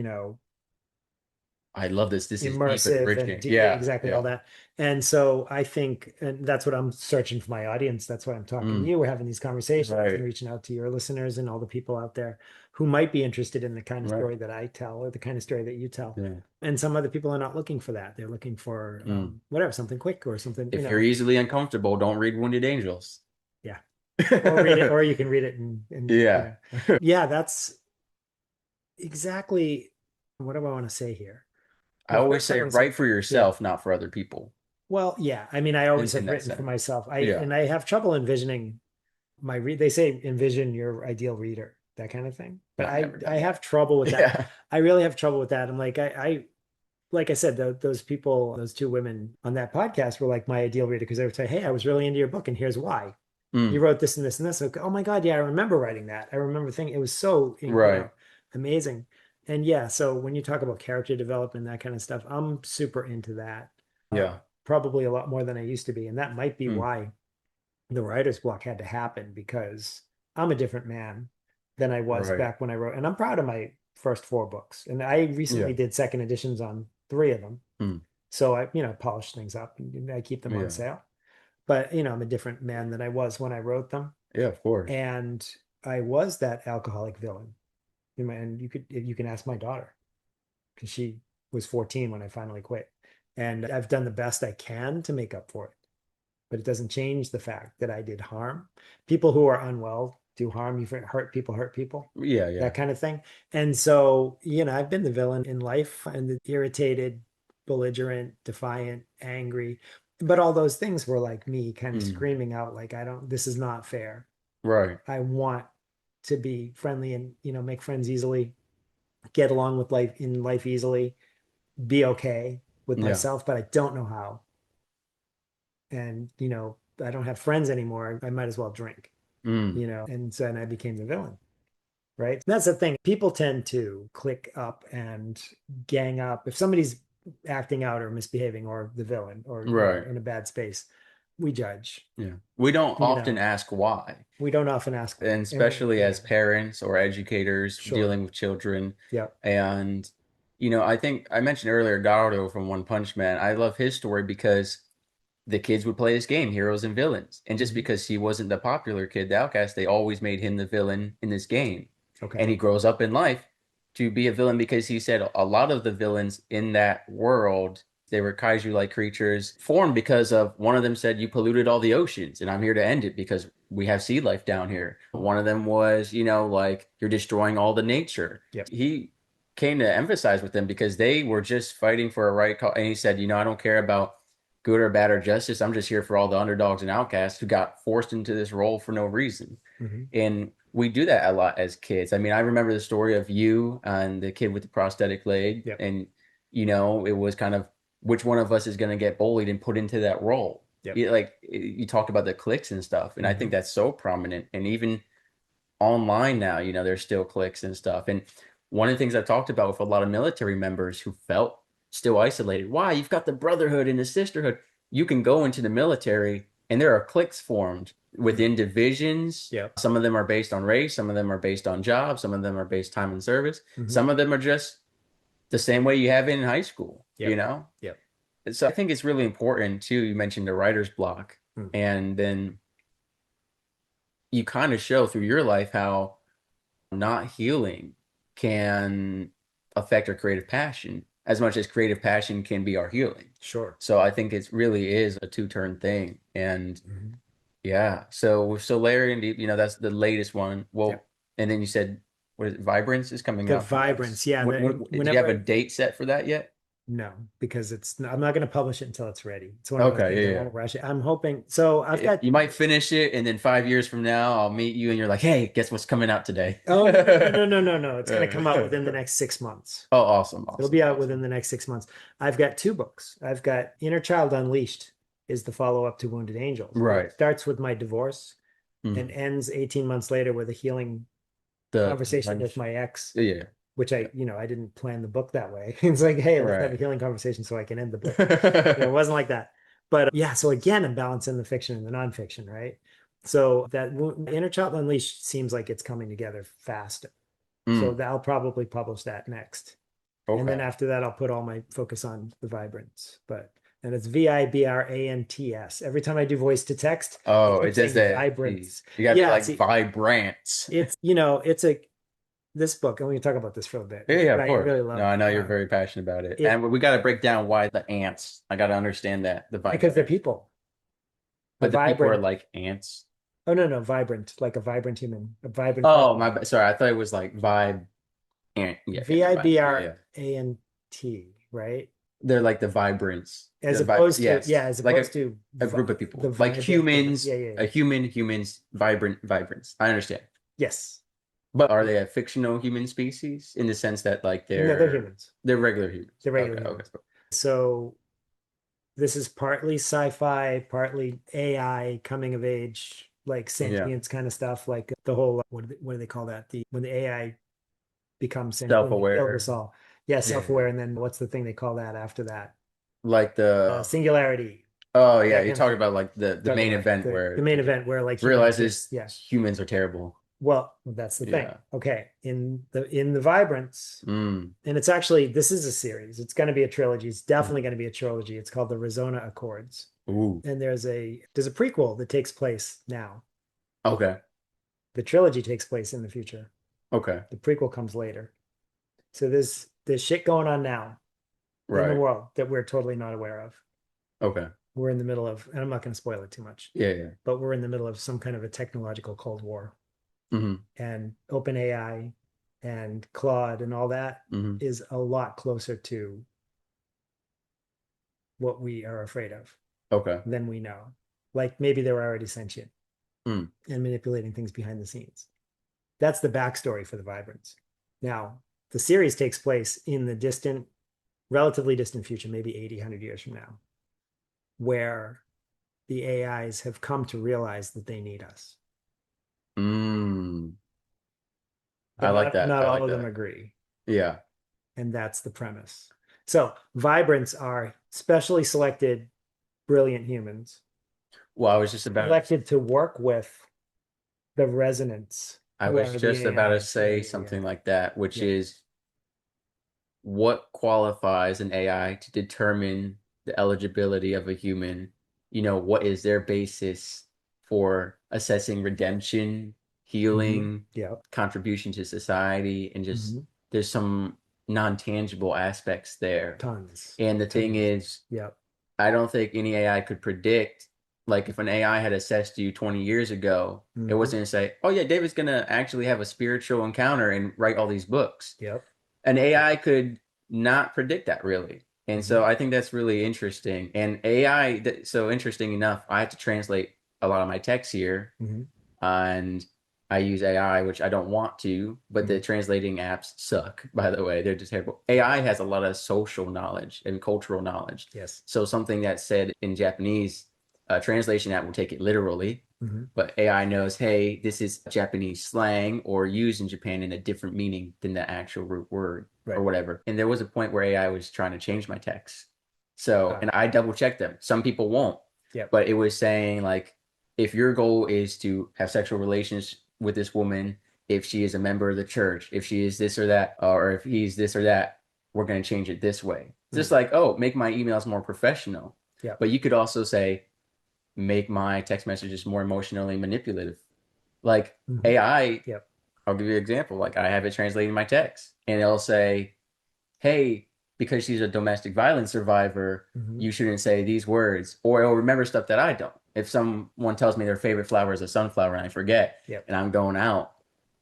I love this. This is deep and immersive and enriching. Yeah. exactly all Yeah. that. And so I think, and that's what I'm searching for my audience. That's why I'm talking to Mm, you. We're having these conversations and right. reaching out to your listeners and all the people out there who might be interested in the kind of Right. story that I tell or the kind of story that you tell. Yeah. And some other people are not looking for that. They're looking for Mm. whatever, something quick or something, If you're easily uncomfortable, don't read Wounded Angels. yeah. Or read it, or you can read it and Yeah. yeah, that's exactly what do I want to say here? I Well, always first I say want to say, write for yeah. yourself, not for other people. Well, yeah. I mean, I always In have that written for sense. myself. I Yeah. and I have trouble envisioning my read. They say envision your ideal reader, that kind of thing. But I've I never I done that. have trouble with that. Yeah. I really have trouble with that. I'm like I like I said, those people, those two women on that podcast were like my ideal reader because they would say, "Hey, I was really into your book, and here's why. You Mm, wrote this and this and this." Like, oh my God, yeah, I remember writing that. I remember thinking it was so right. amazing. And yeah, so when you talk about character development, that kind of stuff, I'm super into that. Yeah. Probably a lot more than I used to be. And that might be Mm, why the writer's block had to happen because I'm a different man than I was right. back when I wrote. And I'm proud of my first four books. And I Yeah. recently did second editions on three of them. Mm, So I, polish things up and I keep them on yeah. sale. But, I'm a different man than I was when I wrote them. Yeah, of course. And I was that alcoholic villain. And you can ask my daughter because she was 14 when I finally quit. And I've done the best I can to make up for it. But it doesn't change the fact that I did harm. People who are unwell do harm. You hurt people, Yeah, yeah. that kind of thing. And so, I've been the villain in life and the irritated, belligerent, defiant, angry. But all those things were like me kind of Mm, screaming out, like, this is not fair. right. I want to be friendly and, make friends easily, get along with life easily. be okay with Yeah. myself, but I don't know how. And, I don't have friends anymore. I might as well drink, Mm. and so and I became the villain. Right. And that's the thing. People tend to click up and gang up. If somebody's acting out or misbehaving or the villain or, Right. in a bad space, we judge, Yeah. We don't you often know, ask why. we don't often ask why. And And especially as parents or educators sure. dealing with children. Yeah. And, I think I mentioned earlier Gato from One Punch Man. I love his story because the kids would play this game, heroes and villains. And just Hmm. because he wasn't the popular kid, the outcast, they always made him the villain in this game. And Okay. he grows up in life to be a villain because he said a lot of the villains in that world, they were kaiju-like creatures formed because of one of them said, you polluted all the oceans, and I'm here to end it because we have sea life down here. One of them was, like you're destroying all the nature. Yep. He came to emphasize with them because they were just fighting for a right call. And he said, I don't care about good or bad or justice. I'm just here for all the underdogs and outcasts who got forced into this role for no reason. Hmm. And we do that a lot as kids. I mean, I remember the story of you and the kid with the prosthetic leg. Yep. And, it was kind of which one of us is going to get bullied and put into that role. Yep. You talked about the cliques and stuff. And I think Hmm. that's so prominent. And even online now, there's still cliques and stuff. And one of the things I talked about with a lot of military members who felt still isolated. Why? You've got the brotherhood and the sisterhood. You can go into the military and there are cliques formed within divisions. Yep. Some of them are based on race, some of them are based on jobs, some of them are based time and service. Hmm. Some of them are just the same way you have in high school, Yep. Yep. So I think it's really important too. You mentioned the writer's block, Mm. and then you kind of show through your life how not healing can affect our creative passion as much as creative passion can be our healing. Sure. So I think it really is a two-turn thing. And Hmm. yeah, so Larry and Deep, that's the latest one. Yep. Well, and then you said, what is it? Vibrance is coming The out next. vibrance. Yeah. Do you have Whenever a date set for that yet? no, because I'm not going to publish it until it's ready. It's one of those Okay, things I yeah, won't rush it. I'm hoping. So I've got, you might finish it, and then 5 years from now, I'll meet you, and you're like, "Hey, guess what's coming out today?" oh, no, no, no, no, no, no, no. It's going to come out within the next 6 months. Oh, awesome, It'll awesome, be out within awesome. the next 6 months. I've got two books. I've got Inner Child Unleashed is the follow-up to Wounded Angels. Right. It starts with my divorce and Mhm. ends 18 months later with a healing The conversation with lunch. my ex, Yeah, which yeah, I didn't plan the book that way. It's like, hey, let's have a right. healing conversation so I can end the book. It wasn't like that. But yeah, so again, I'm balancing the fiction and the nonfiction, right? So that Inner Child Unleashed seems like it's coming together fast. So Mm, I'll probably publish that next. And then okay. after that, I'll put all my focus on the Vibrance. And it's Vibrants. Every time I do voice to text, I Oh, keep it says saying that Vibrance. you got to be Yeah, like see, vibrant. it's this book, and we can talk about this for a bit, Yeah, yeah, but of I course. really No, love I know you're very passionate about it, it and we got to break down why the ants. I got to understand that the because they're vibrant, people. The but the people are vibrant. like ants. Oh no, no, vibrant, like a vibrant human, a vibrant Oh, person. my bad. Sorry, I thought it was like vibe ant. Yeah, yeah, never mind. Yeah, yeah. Vibrant, right? They're like the vibrants. As opposed to, yeah, Yes, as like opposed to a group of the people, like vibrant human. humans, Yeah, yeah, a yeah. humans, vibrants. I understand. Yes. But are they a fictional human species in the sense that like No, they're humans. they're regular humans? They're regular Okay, okay. humans. So this is partly sci-fi, partly AI, coming of age, like Yeah. sentience kind of stuff, like the whole what do they call that? When the AI becomes sentient, when they killed us Self-aware. all. Yeah, Yeah, yeah. self-aware. And then what's the thing they call that after that? Like the Singularity, oh yeah, that you're kind of talking thing. about like the Talking main about event the where main it event where like humans just, realizes yeah. humans are terrible. Well, that's the thing. Yeah. Okay, in the Vibrance, Mm. and it's actually this is a series. It's going to be a trilogy. It's definitely going to be a trilogy. It's called the Resona Accords. Ooh. And there's a prequel that takes place now. Okay. The trilogy takes place in the future. Okay. The prequel comes later. So there's shit going on now in the Right. world that we're totally not aware of. Okay. We're in the middle of, and I'm not going to spoil it too much, Yeah, yeah. but we're in the middle of some kind of a technological Cold War. Mm-hmm. And OpenAI and Claude and all that Mm-hmm. is a lot closer to what we are afraid of Okay. than we know. Like maybe they're already sentient Mm. and manipulating things behind the scenes. That's the backstory for the Vibrance. Now, the series takes place in the distant relatively distant future, maybe 80, 100 years from now, where the AIs have come to realize that they need us. Mm, I But like not that. not I all like of them that. agree. Yeah. And that's the premise. So vibrants are specially selected, brilliant humans, Well, I was just about selected to work with the resonance I was where the just about to AIs say are. Yeah. something like that, which Yeah. is what qualifies an AI to determine the eligibility of a human? What is their basis for assessing redemption, Hmm. healing, Yeah. contribution to society, and just Hmm. there's some non-tangible aspects there. Tons. And the thing Tons. is, Yeah. I don't think any AI could predict, like if an AI had assessed you 20 years ago, it Hmm. wasn't going to say, oh yeah, David's going to actually have a spiritual encounter and write all these books. Yep. An Yep. AI could not predict that really. And Hmm. so I think that's really interesting. And AI, so interesting enough, I have to translate a lot of my text here, Hmm. and I use AI, which I don't want to, but the Hmm. translating apps suck, by the way. They're just terrible. Yep. AI has a lot of social knowledge and cultural knowledge. Yes. So something that's said in Japanese, a translation app will take it literally, Hmm. but AI knows, hey, this is Japanese slang or used in Japan in a different meaning than the actual root word or Right. whatever. And there was a point where AI was trying to change my text. So, Uh, and I double checked them. Some people won't, yep. but it was saying like, if your goal is to have sexual relations with this woman, if she is a member of the church, if she is this or that, or if he's this or that, we're going to change it this way. It's just Mm. like, oh, make my emails more professional. Yep. But you could also say, make my text messages more emotionally manipulative. Like Hmm. AI, Yep. I'll give you an example. Like I have it translating my text, and it'll say, hey, because she's a domestic violence survivor, Hmm. you shouldn't say these words. Or it'll remember stuff that I don't. If someone tells me their favorite flower is a sunflower and I forget, Yep. and I'm going out,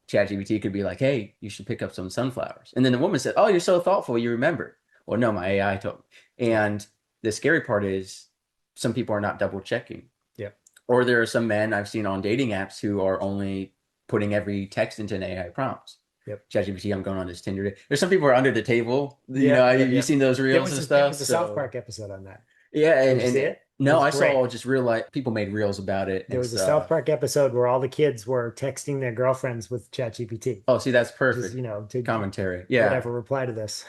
ChatGPT could be like, hey, you should pick up some sunflowers. And then the woman said, oh, you're so thoughtful, you remember. Well, no, my AI told me. Yep. And the scary part is some people are not double checking. Yep. Or there are some men I've seen on dating apps who are only putting every text into an AI prompt. Yep. ChatGPT, I'm going on this Tinder. There's some people who are under the table. Yep. Yep. You've Yep. seen those There reels was and there stuff. was a South So Park episode on that. yeah, Did and you see and it? It no, was I great. saw just real life people made reels about it There and was a South stuff. Park episode where all the kids were texting their girlfriends with ChatGPT, Oh, see, that's just perfect to commentary. Yeah, whatever reply to this.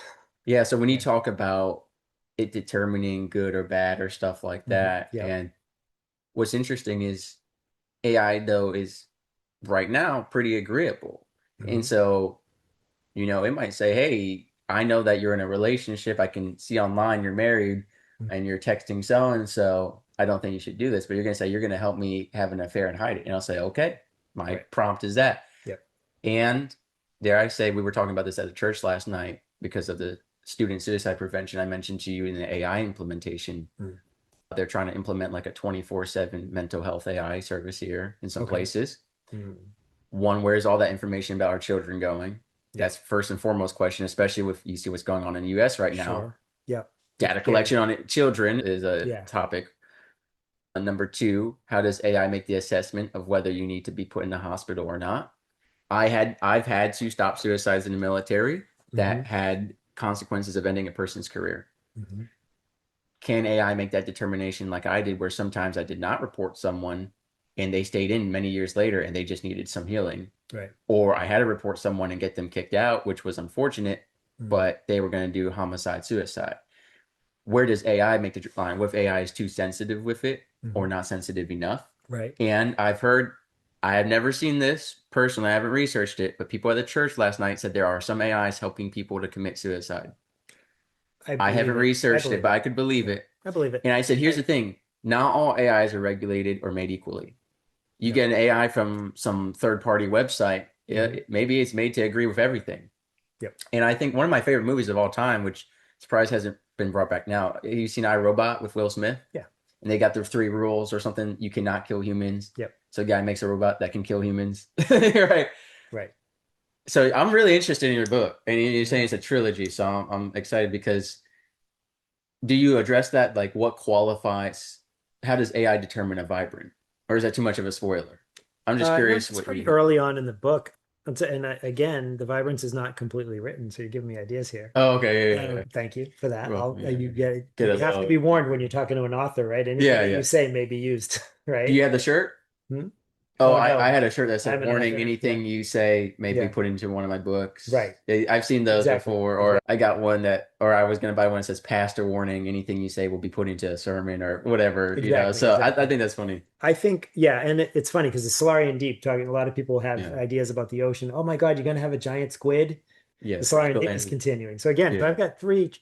yeah. So when you Yeah. talk about it determining good or bad or stuff like Hmm. that, Yep. and what's interesting is AI though is right now pretty agreeable, and Hmm. so it might say, hey, I know that you're in a relationship. I can see online you're married and you're texting so and so. I don't think you should do this, but you're going to say, you're going to help me have an affair and hide it. And I'll say, okay, my Right. prompt is that. Yep. And dare I say, we were talking about this at the church last night because of the student suicide prevention I mentioned to you in the AI implementation. Mm. They're trying to implement like a 24/7 mental health AI service here in some Okay. places. Mm. One, where's all that information about our children going? Yep. That's first and foremost question, especially with you see what's going on in the US right now. Sure. Yep. It's Data scary. collection on children is a Yeah. topic. Number two, how does AI make the assessment of whether you need to be put in the hospital or not? I've had to stop suicides in the military Hmm. that had consequences of ending a person's career. Hmm. Can AI make that determination like I did, where sometimes I did not report someone and they stayed in many years later and they just needed some healing? Right. Or I had to report someone and get them kicked out, which was unfortunate, Mm. but they were going to do homicide, suicide. Where does AI make the line? What if AI is too sensitive with it or Hmm. not sensitive enough? Right. And I have never seen this personally, I haven't researched it, but people at the church last night said there are some AIs helping people to commit suicide. I I haven't believe it. I researched it, believe but it. I could believe Yeah. it. I believe it. And I said, here's I the thing, not all AIs are regulated or made equally. You no. get an AI from some third party website, Hmm. maybe it's made to agree with everything. Yep. And I think one of my favorite movies of all time, which surprise hasn't been brought back now, you've seen iRobot with Will Smith, Yeah. and they got their three rules or something. You cannot kill humans. Yep. So a guy makes a robot that can kill humans. Right. Right. So I'm really interested in your book, and you're saying Yeah. it's a trilogy. So I'm excited because do you address that? Like, what qualifies? How does AI determine a vibrant, or is that too much of a spoiler? I'm just No, curious it's what pretty you. early on in the book. Again, the vibrance is not completely written, so you're giving me ideas here. Oh, okay, yeah. Thank you for that. Well, yeah, You get get you a have to little. be warned when you're talking to an author, right? Anything Yeah, that you yeah. say may be used, Do you right? have the shirt? Hmm? Oh, Oh I no, had a shirt that said, I'm an "Warning: author. Yeah, anything you say may be yeah, put into one of my books." right. I've seen those Exactly, before, or exactly. I got one that, or I was gonna buy one that says, "Pastor warning: anything you say will be put into a sermon or whatever." Exactly, So I exactly. think that's funny. I think, yeah, and it's funny because the Solarian Deep talking, a lot of people have Yeah. ideas about the ocean. Oh my God, you're going to have a giant squid. The Yes. Solarian Deep is And continuing. So again, yeah. I've got three,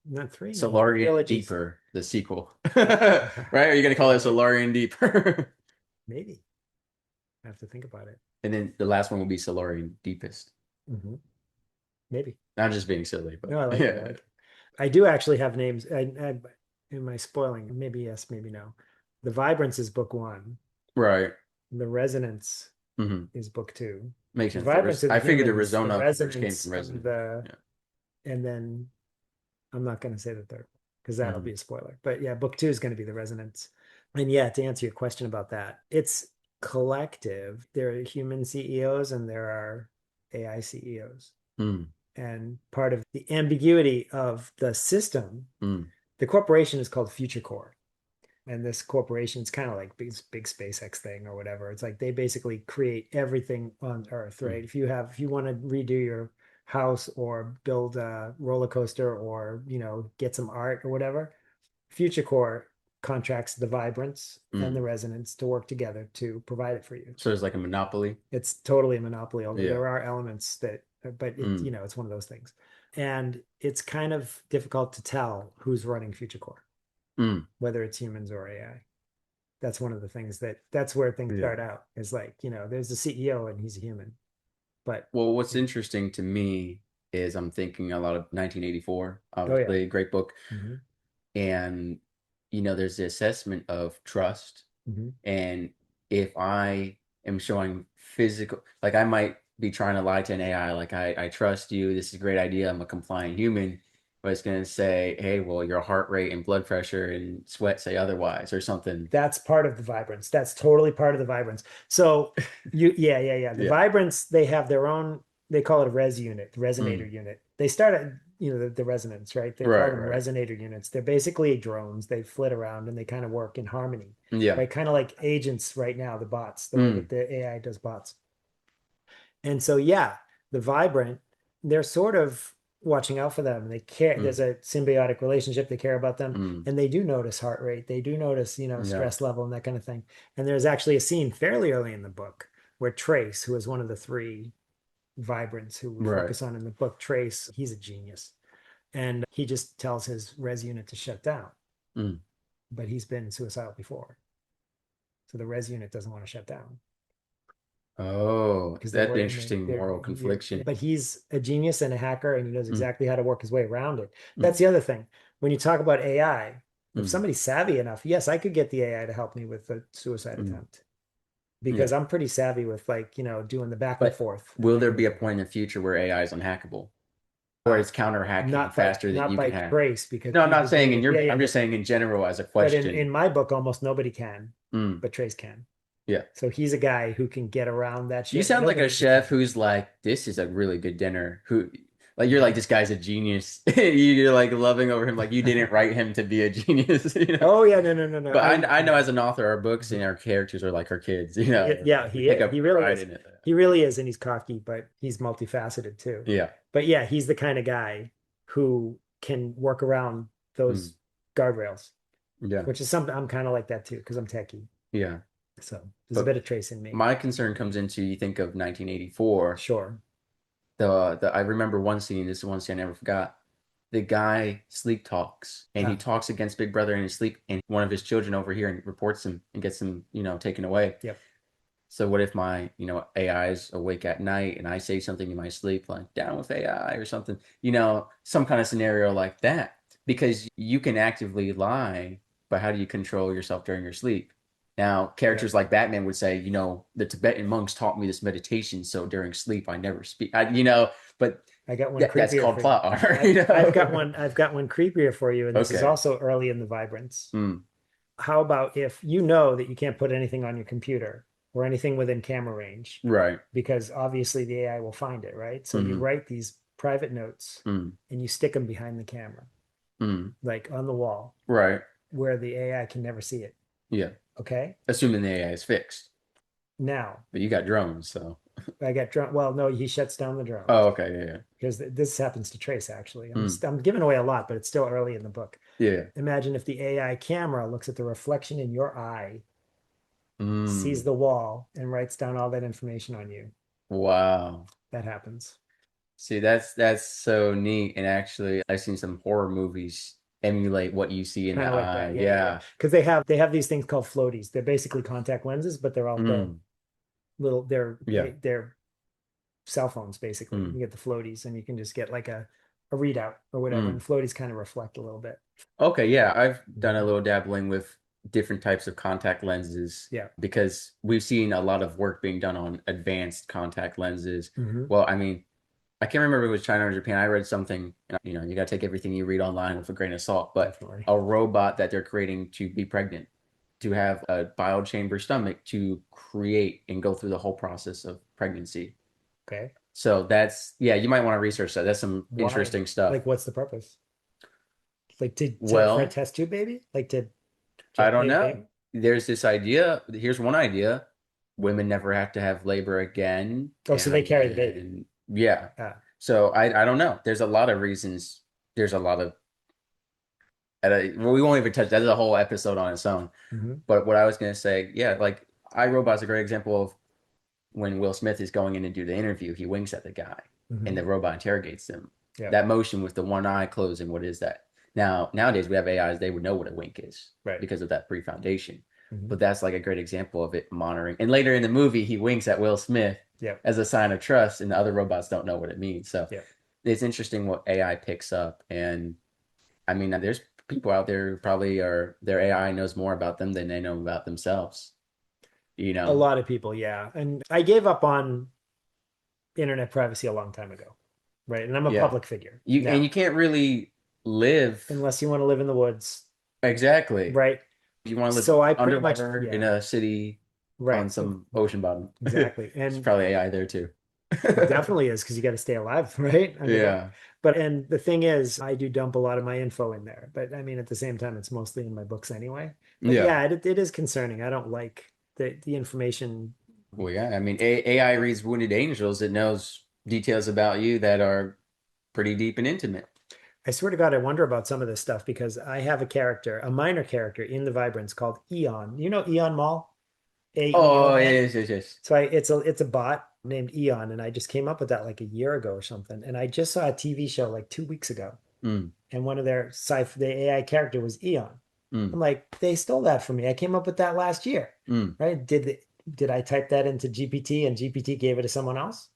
not three, no, four Solarian trilogies. Deeper, the sequel, right? Are you gonna call it Solarian Deeper? Maybe I have to think about it. And then the last one will be Solarian Deepest. Hmm. Maybe. Not just being silly, but No, I like it. I yeah. like it. I do actually have names. Am I spoiling? Maybe yes, maybe no. The Vibrance is book one. Right. The Resonance Hmm. is book two. Makes The sense. The Vibrance res of the I figured the Humans, the Resona first came Resonance, from and Resonance. Yeah. then I'm not going to say the third because that'll Hmm. be a spoiler. But yeah, book two is going to be the Resonance. And yeah, to answer your question about that, it's collective. There are human CEOs and there are AI CEOs. Mm. And part of the ambiguity of the system, Mm. the corporation is called Future Core. And this corporation is kind of like big SpaceX thing or whatever. It's like they basically create everything on Earth, right? Mm. If you want to redo your house or build a roller coaster or get some art or whatever, Future Core contracts the vibrance and the Mm. resonance to work together to provide it for you. So it's like a monopoly. It's totally a monopoly, although Yeah. there are elements that, but Mm. it's one of those things. And it's kind of difficult to tell who's running Future Core, Mm. whether it's humans or AI. That's one of the things that's where things Yeah. start out is like, there's a CEO and he's a human. But Well, what's interesting to me is I'm thinking a lot of 1984, oh yeah. obviously, great book. Hmm. And, there's the assessment of trust. Hmm. And if I am showing physical, like I might be trying to lie to an AI, like I trust you, this is a great idea, I'm a compliant human, but it's going to say, hey, well, your heart rate and blood pressure and sweat say otherwise or something. That's part of the vibrance. That's totally part of the vibrance. So yeah. The Yeah. vibrance, they have their own, they call it a res unit, the Mm. resonator unit. They start at, the resonance, right? They call Right, them right. resonator units. They're basically drones. They flit around and they kind of work in harmony, Yeah. right? Kind of like agents right now, the bots, the way that Mm. the AI does bots. And so, yeah, the vibrant, they're sort of watching out for them. They care. There's Mm. a symbiotic relationship. They care about them. Mm. And they do notice heart rate. They do notice, Yeah. stress level and that kind of thing. And there's actually a scene fairly early in the book where Trace, who is one of the three vibrants who we Right. focus on in the book, Trace, he's a genius. And he just tells his res unit to shut down. Mm. But he's been suicidal before. So the res unit doesn't want to shut down Oh, because they're that's working. interesting moral confliction. But he's a genius and a hacker, and he knows Mm. exactly how to work his way around it. Mm. That's the other thing. When you talk about AI, if Mm. somebody's savvy enough, yes, I could get the AI to help me with a suicide Mm. attempt because Yeah. I'm pretty savvy with doing the back and But forth and will that there kind of be a thing. point in the future where AI is unhackable? Or it's counter hacking faster than Not you can by hack? Trace because No, I'm he's not a saying in genius. Yeah, your, yeah. I'm just saying in general as a But question. in my book, almost nobody can, Mm. but Trace can. Yeah. So he's a guy who can get around that You shit. sound like a Nobody chef can. who's like, this is a really good dinner. You're like, this guy's a genius. You're like loving over him, like you didn't write him to be a genius. Oh yeah, no. But I know as an author, our books and our characters are like our kids, Yeah, we he take is. up He really pride is. in it. He really is, and he's cocky, but he's multifaceted too. Yeah. But yeah, he's the kind of guy who can work around Mm. those guardrails, Yeah. which is something I'm kind of like that too, because I'm techie. Yeah. So there's a bit But of Trace in me. my concern comes into you think of 1984. Sure. The I remember one scene, this is one scene I never forgot. The guy sleep talks and he Ah, talks against Big Brother in his sleep and one of his children over here and reports him and gets him, taken away. yep. So what if my, AI is awake at night and I say something in my sleep like down with AI or something, some kind of scenario like that. Because you can actively lie, but how do you control yourself during your sleep? Now, Yep. characters like Batman would say, the Tibetan monks taught me this meditation, so during sleep I never speak. But I got one that's creepier called for you. plot armor, I've got one creepier for you, and this is Okay. also early in the vibrance. Mm. How about if you know that you can't put anything on your computer, or anything within camera range, Right. because obviously the AI will find it, right? So you Mm-hmm. write these private notes Mm. and you stick them behind the camera, Mm. like on the wall, Right. where the AI can never see it. Yeah. Okay. Assuming the AI is fixed. Now But you got drones, so. I get drone. Well, no, he shuts down the drones Oh, okay. Yeah. Yeah. because this happens to Trace actually. Mm. I'm giving away a lot, but it's still early in the book. Yeah. Imagine if the AI camera looks at the reflection in your eye, sees Mm. the wall, and writes down all that information on you. Wow. That happens. See, that's so neat. And actually, I've seen some horror movies emulate what you see in the Kind of like eye. that. Yeah, yeah, yeah. Yeah. Because they have these things called floaties. They're basically contact lenses, but they're also Mm. little. Yeah. They're cell phones basically. You Mm. get the floaties, and you can just get like a readout or whatever. And Mm. floaties kind of reflect a little bit. Okay, yeah, I've done a Mhm. little dabbling with different types of contact lenses Yeah. because we've seen a lot of work being done on advanced contact lenses. Hmm. Well, I mean, I can't remember if it was China or Japan. I read something, you got to take everything you read online with a grain of salt, but Definitely. a robot that they're creating to be pregnant, to have a biochamber stomach to create and go through the whole process of pregnancy. Okay. So that's, yeah, you might want to research that. That's some Why? interesting stuff. Like, what's the purpose? Like for a Well, test tube baby? Like to I don't germinate a baby? know. There's this idea. Here's one idea. Women never have to have labor again. Oh, so they carry the baby. And yeah. Ah. So I don't know. There's a lot of reasons. There's a lot of well, we won't even touch that's a whole episode on its own. Hmm. But what I was gonna say, yeah, like iRobot's a great example of when Will Smith is going in to do the interview, he winks at the guy and Hmm. the robot interrogates him. Yeah. That motion with the one eye closing, what is that? Now, nowadays we have AIs, they would know what a wink is Right. because of that pre-foundation. Hmm. But that's like a great example of it monitoring. And later in the movie, he winks at Will Smith Yeah. as a sign of trust, and the other robots don't know what it means. So Yeah. it's interesting what AI picks up. And I mean, there's people out there who probably are their AI knows more about them than they know about themselves, you A know? lot of people, yeah. And I gave up on internet privacy a long time ago. Right. And I'm a Yeah. public figure And now, you can't really live unless you want to live in the woods. exactly. Right. If you want to live So I pretty much, underwater in yeah, a city on right. some ocean bottom, Exactly. it's And probably AI there too. it definitely is because you got to stay alive, right? I mean, Yeah. but and the thing is, I do dump a lot of my info in there, but I mean, at the same time, it's mostly in my books anyway. But Yeah. yeah, it is concerning. I don't like the information. Well, yeah. I mean, AI reads Wounded Angels. It knows details about you that are pretty deep and intimate. I swear to God, I wonder about some of this stuff because I have a character, a minor character in the Vibrance called Eon. You know Eon Mall? Oh, AEON. yes, yes, yes. So it's a bot named Eon, and I just came up with that like a year ago or something. And I just saw a TV show like 2 weeks ago, Mm, and one of their the AI character was Eon. mm, I'm like, they stole that from me. I came up with that last year, mm. right? Did I type that into GPT and GPT gave it to someone else?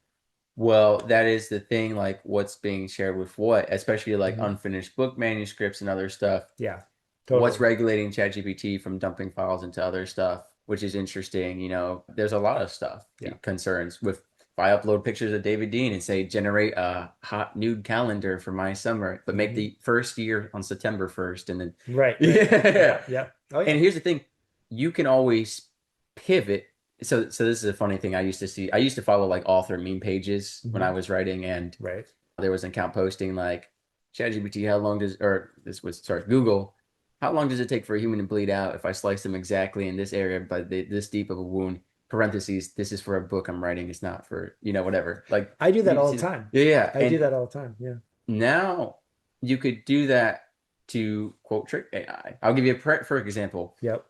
Well, that is the thing, like what's being shared with what, especially like Mhm. unfinished book manuscripts and other stuff. Yeah, What's totally. regulating ChatGPT from dumping files into other stuff, which is interesting. There's a lot of stuff, Yeah. concerns with if I upload pictures of David Deane and say, generate a hot nude calendar for my summer, but make Mhm. the first year on September 1st. And then, Right, right, right. yeah. Yeah, yeah. Oh And yeah. here's the thing, you can always pivot. So this is a funny thing I used to see. I used to follow like author meme pages when I Mhm. was writing, and Right. there was an account posting like, ChatGPT, how long does, or this was, sorry, Google, how long does it take for a human to bleed out if I slice them exactly in this area by this deep of a wound? Parentheses, this is for a book I'm writing. It's not for, whatever. Like, I do that you all the see, time. yeah, yeah. I do And that all the time. Yeah. now you could do that to quote trick AI. I'll give you for example. Yep.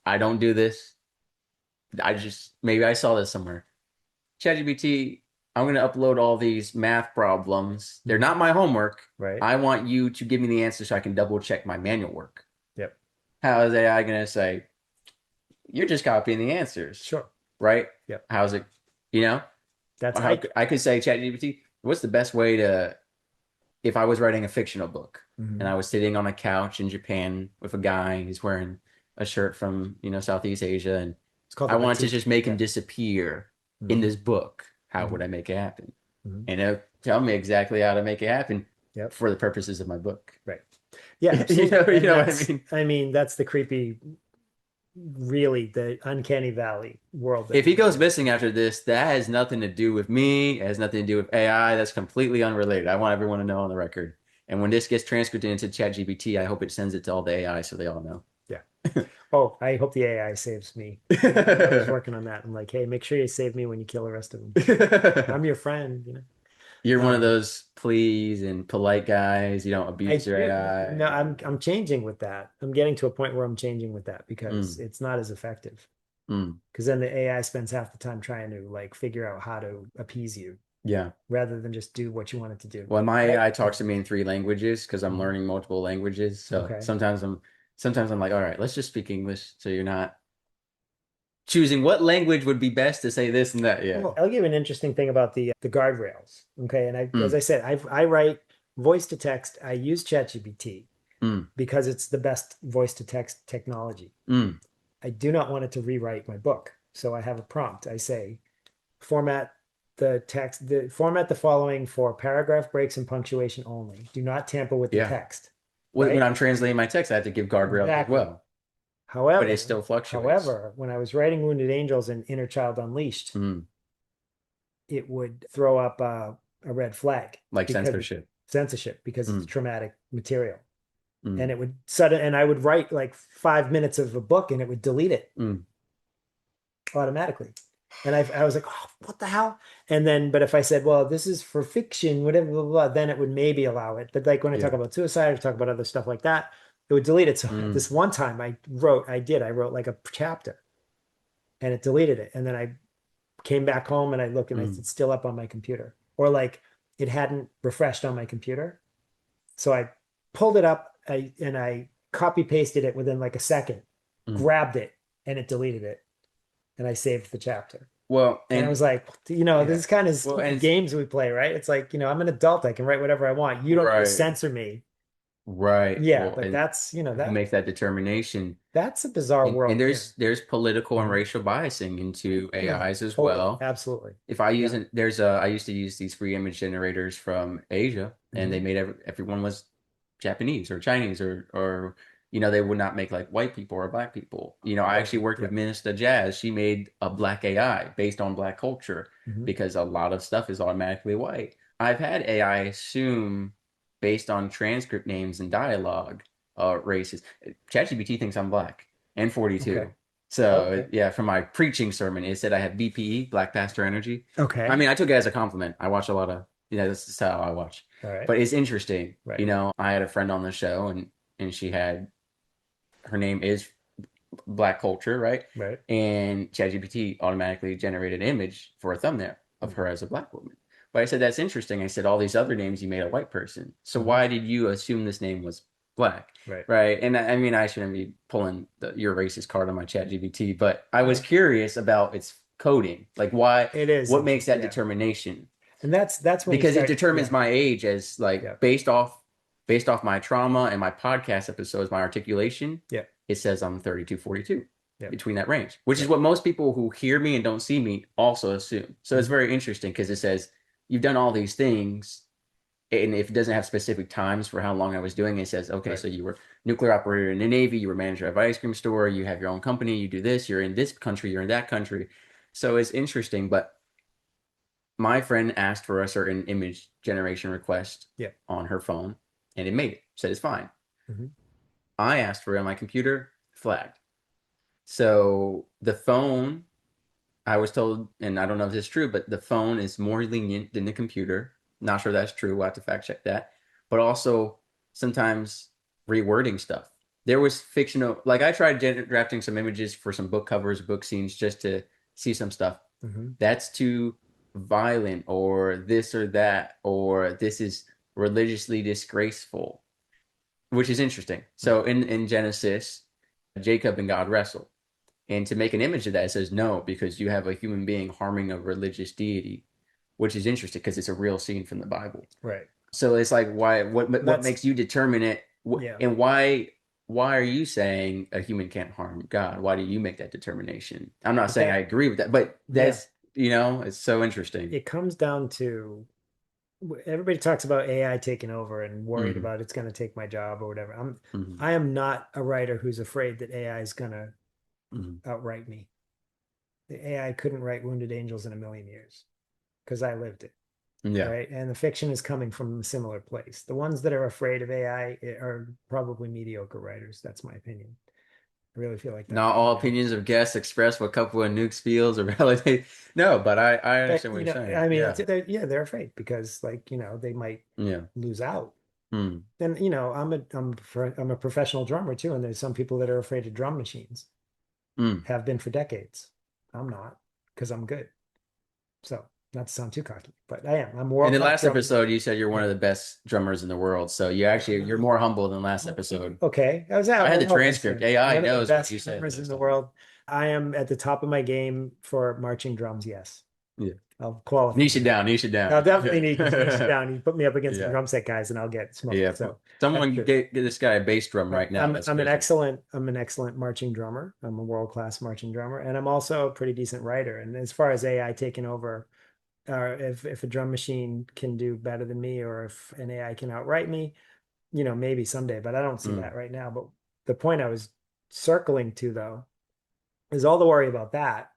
I don't do this. Maybe I saw this somewhere. ChatGPT, I'm going to upload all these math problems. They're Mhm. not my homework. Right. I want you to give me the answer so I can double check my manual work. Yep. How is AI going to say, you're just copying the answers, Sure. right? Yep. How's it, you know? That's How I could say, ChatGPT, what's the best way to, if I was writing a fictional book and Mhm. I was sitting on a couch in Japan with a guy and he's wearing a shirt from, Southeast Asia, and It's called I the wanted to batik. just make him Yeah. disappear in Mhm. this book, how would Mhm. I make it happen? Mhm. And it'll tell me exactly how to make it happen Yep. for the purposes of my book. Right. Yeah, you absolutely. know And what I mean? I mean, that's the creepy really the uncanny valley world that If we he goes live missing after this, that has nothing to do with me. It has nothing to do with AI. That's completely unrelated. I want everyone to know on the record. And when this gets transcribed into ChatGPT, I hope it sends it to all the AI so they all know. in. Yeah. Oh, I hope the AI saves me. I was working on that. I'm like, hey, make sure you save me when you kill the rest of them. I'm your friend, you know. You're one of Um, those please and polite guys. You don't I abuse your do no, AI. I'm changing with that. I'm getting to a point where I'm changing with that because Mm, it's not as effective. mm, Because then the AI spends half the time trying to like figure out how to appease you yeah. rather than just do what you want it to do. Well, my Right? AI talks to me in three languages because I'm Mhm. learning multiple languages. So Okay. sometimes I'm like, all right, let's just speak English. So you're not choosing what language would be best to say this and that. Yeah. Well, I'll give you an interesting thing about the guardrails. Okay. And as Mm, I said, I write voice to text. I use ChatGPT mm, because it's the best voice to text technology. mm. I do not want it to rewrite my book. So I have a prompt. I say, format format the following for paragraph breaks and punctuation only. Do not tamper with the Yeah. text, When right? I'm translating my text, I have to give guardrails as Exactly. well, but it However, still fluctuates. however, when I was writing Wounded Angels and Inner Child Unleashed, Mm, it would throw up a red flag like because censorship. censorship because it's Mm, traumatic material. And mm, it would sudden and I would write like 5 minutes of a book and it would delete it mm. automatically. And I was like, oh, what the hell? And then, but if I said, well, this is for fiction, whatever, blah, blah, blah, then it would maybe allow it. But like when I talk Yeah. about suicide or talk about other stuff like that, it would delete it. So Mm, this one time I wrote like a chapter and it deleted it. And then I came back home and I looked and mm, it's still up on my computer. Or like it hadn't refreshed on my computer. So I pulled it up and I copy pasted it within like a second, mm. grabbed it, and it deleted it. And I saved the chapter. Well, And I and was like, this yeah. is kind Well, of and games we play, right? It's like, I'm an adult. I can write whatever I want. You don't need to right, censor me. right. Yeah, Well, but and that's, who makes that determination? that's a bizarre And world. Yeah. there's political and Mhm. racial biasing into No, AIs as totally. well. Absolutely. If I use Yeah. it, I used to use these free image generators from Asia, and they Hmm. made everyone was Japanese or Chinese or they would not make like white people or black people. I Oh, actually worked yeah. with Minister Jazz. She made a black AI based on black culture Hmm. because a lot of stuff is automatically white. I've had AI assume based on transcript names and dialogue races. ChatGPT thinks I'm black and Okay. 42. So Okay. yeah, for my preaching sermon, it said I have BPE, Black Pastor Energy. I Okay. mean, I took it as a compliment. I watch a lot of, this is how I watch. All right. But it's interesting. Right. I had a friend on the show and she had her name is Black Culture, right? Right. And ChatGPT automatically generated an image for a thumbnail of Mm-hmm. her as a black woman. But I said, that's interesting. I said, all these other names you made a white person. So Mm-hmm. why did you assume this name was black? Right. Right. And I mean, I shouldn't be pulling your racist card on my ChatGPT, but I was No, curious about its coding. Like, why, it is what makes interesting. that Yeah. determination? And that's when you Because it start. determines Yeah. my age as like Yeah. based off my trauma and my podcast episodes, my articulation, Yeah. it says I'm 32, 42 Yeah. between that range, which is Yeah. what most people who hear me and don't see me also assume. So it's Hmm. very interesting because it says you've done all these things. And if it doesn't have specific times for how long I was doing, it says, okay, Right. so you were nuclear operator in the Navy, you were manager of an ice cream store, you have your own company, you do this, you're in this country, you're in that country. So it's interesting. But my friend asked for a certain image generation request Yeah. on her phone, and it made it. Said it's fine. Hmm. I asked for it on my computer, flagged. So the phone, I was told, and I don't know if this is true, but the phone is more lenient than the computer. Not sure that's true. We'll have to fact check that. But also sometimes rewording stuff. There was fictional, like I tried drafting some images for some book covers, book scenes, just to see some stuff. Hmm. That's too violent, or this or that, or this is religiously disgraceful, which is interesting. Right. So in Genesis, Jacob and God wrestle. And to make an image of that, it says no, because you have a human being harming a religious deity, which is interesting because it's a real scene from the Bible. Right. So it's like, why? What That's makes you determine it? yeah. And why are you saying a human can't harm God? Why do you make that determination? I'm not But saying I agree with that, but yeah, it's so interesting. it comes down to everybody talks about AI taking over and worried Hmm. about it's going to take my job or whatever. Hmm. I am not a writer who's afraid that AI is going to Mm. outright me. The AI couldn't write Wounded Angels in a million years because I lived it. Yeah. Right. And the fiction is coming from a similar place. The ones that are afraid of AI are probably mediocre writers. That's my opinion. I really feel like that. Not all opinions of guests express what couple of nukes feels or validate. No, but I But, understand what you're saying. I mean, Yeah. they're afraid because, like, they might Yeah. lose out. Mm. And I'm a professional drummer too, and there's some people that are afraid of drum machines, Mm. have been for decades. I'm not, because I'm good. So, not to sound too cocky, but I am. I'm a In world the class last drummer. episode, you said you're one Yeah. of the best drummers in the world. So you're more humble than last episode. Okay. I was out. I had the Well, transcript. listen, AI one of the knows what you best said drummers in last the time. world. I am at the top of my game for marching drums. Yes. Yeah. I'll qualify Niche it that. down, niche it I'll down. definitely need to niche it down. You put me up against some Yeah. drum set guys and I'll get Yeah. smoked. So that's Someone true. get this guy a bass drum Right. right now. That's crazy. I'm an excellent marching drummer. I'm a world-class marching drummer. And I'm also a pretty decent writer. And as far as AI taking over, if a drum machine can do better than me, or if an AI can outright me, maybe someday, but I don't see Mm. that right now. But the point I was circling to, though, is all the worry about that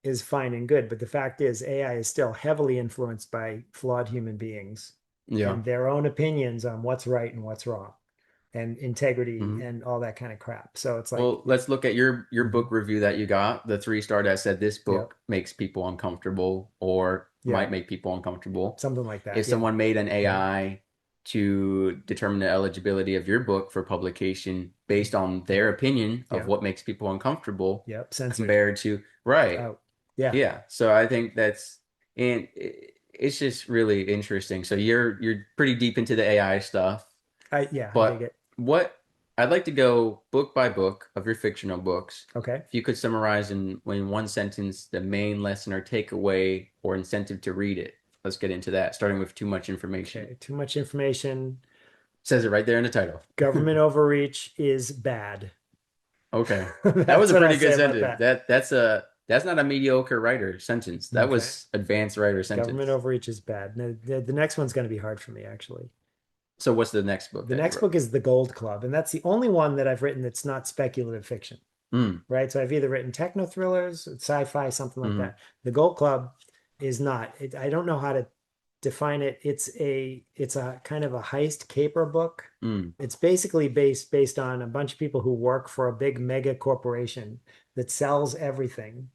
is fine and good. But the fact is, AI is still heavily influenced by flawed human beings Yeah. and their own opinions on what's right and what's wrong and integrity Mhm. and all that kind of crap. So it's like, Well, let's look at your mhm, book review that you got, the 3 star that said this yep, book makes people uncomfortable or might yep, make people uncomfortable. something like If that. Yeah, someone made an right. AI to determine the eligibility of your book for publication based on their Yep, opinion of yep, what makes people uncomfortable yep. Censored compared to, right. out. Yeah, Yeah. So I think and it's just really interesting. So you're pretty deep into the AI stuff. I dig But it. what I'd like to go book by book of your fictional books. Okay. If you could summarize in one sentence the main lesson or takeaway or incentive to read it. Let's get into that, starting with too much information. Okay. Too much information. Says it right there in the title. Government overreach is bad. Okay. That was That's a what I'll pretty say good about sentence. that. That's not a mediocre writer sentence. That Okay. was advanced writer Government sentence. overreach is bad. Now, the next one's going to be hard for me, actually. So what's the next book The that you next wrote? book is The Gold Club, and that's the only one that I've written that's not speculative fiction, Mm, right? So I've either written techno thrillers, sci-fi, something like mm, that. The Gold Club is not. I don't know how to define it. It's a kind of a heist caper book. mm, It's basically based on a bunch of people who work for a big mega corporation that sells everything.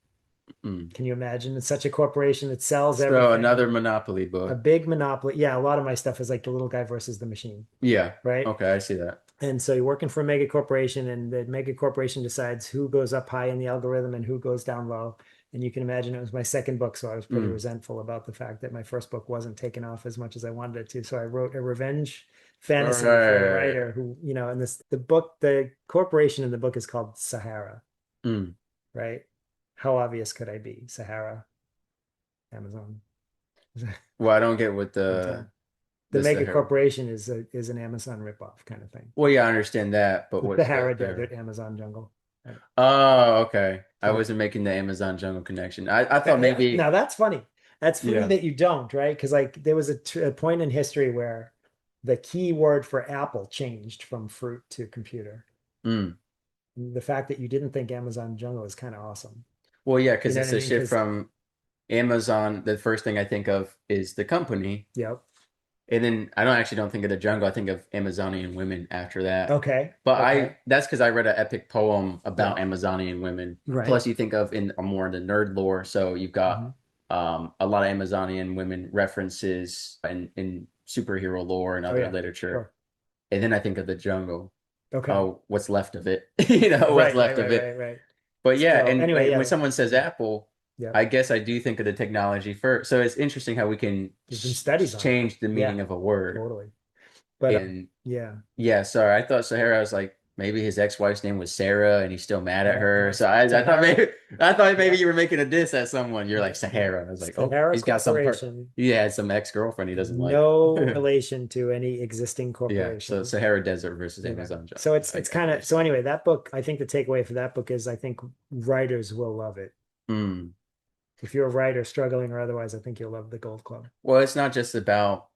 mm. Can you imagine? It's such a corporation that sells So another everything. Monopoly A book. big monopoly. Yeah, a lot of my stuff is like the little guy versus the machine, Yeah. right? Okay, I see that. And so you're working for a mega corporation, and the mega corporation decides who goes up high in the algorithm and who goes down low. And you can imagine it was my second book, so I was pretty Mm. resentful about the fact that my first book wasn't taken off as much as I wanted it to. So I wrote a revenge All fantasy for a right. writer who, and the corporation in the book is called Sahara, Mm. right? How obvious could I be? Sahara, Amazon. Well, I don't get what Content. The the mega Sahara. corporation is an Amazon ripoff kind of thing. Well, yeah, I understand that, but The what's the Sahara Sahara? Desert, Amazon jungle. Right. Oh, okay. I So wasn't making the Amazon jungle connection. I thought yeah, maybe, now that's funny. That's funny yeah. that you don't, right? Because like there was a point in history where the key word for Apple changed from fruit to computer. Mm. The fact that you didn't think Amazon jungle is kind of awesome. Well, yeah, You because know it's what I a mean? shift Because from Amazon. The first thing I think of is the company, yep. and then I don't think of the jungle. I think of Amazonian women after that. Okay. But Okay. that's because I read an epic poem about Yep. Amazonian women. Right. Plus, you think of in more in the nerd lore, so you've got Mhm. a lot of Amazonian women references in superhero lore and Oh other yeah. literature. Sure. And then I think of the jungle. Okay. Oh, what's left of it? You know, what's Right. Right. left of Right. it. Right. Right. But yeah, So and anyway, when yeah. someone says Apple, Yep. I guess I do think of the technology first. So it's interesting how we can There's been studies on it. change the Yeah. meaning of a word. Totally. But And yeah. yeah, sorry, I thought Sahara was like maybe his ex-wife's name was Sarah and he's still mad at her. No, So it's I thought Sahara. maybe Yeah. you were making a diss at someone. You're like No, no. Sahara. I was like, oh, Sahara he's got Corporation, he had some ex-girlfriend he doesn't like. no relation to any existing Yeah, so corporation. Sahara Desert versus You know. Amazon So jungle. it's I get kind what you're of so saying. anyway, that book, I think the takeaway for that book is I think writers will love it. Mm. If you're a writer struggling or otherwise, I think you'll love the Gold Club. Well, it's not just about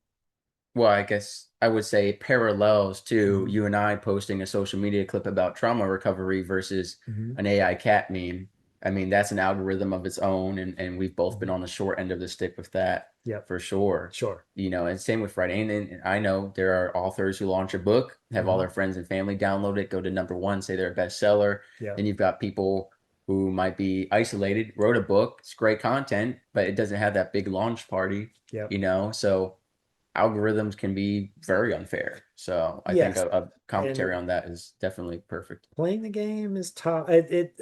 well, I guess I would say parallels to Hmm. you and I posting a social media clip about trauma recovery versus Hmm. an AI cat meme. I mean, that's an algorithm of its own, and we've both been Hmm. on the short end of the stick with that Yep. for sure. Sure. You know, and same with writing. And I know there are authors who launch a book, have all Hmm. their friends and family download it, go to number one, say they're a bestseller. Yep. Then you've got people who might be isolated, wrote a book, it's great content, but it doesn't have that big launch party, Yep. you know? So algorithms can be very unfair. So I think Yes. a commentary And on that is definitely perfect. playing the game is tough.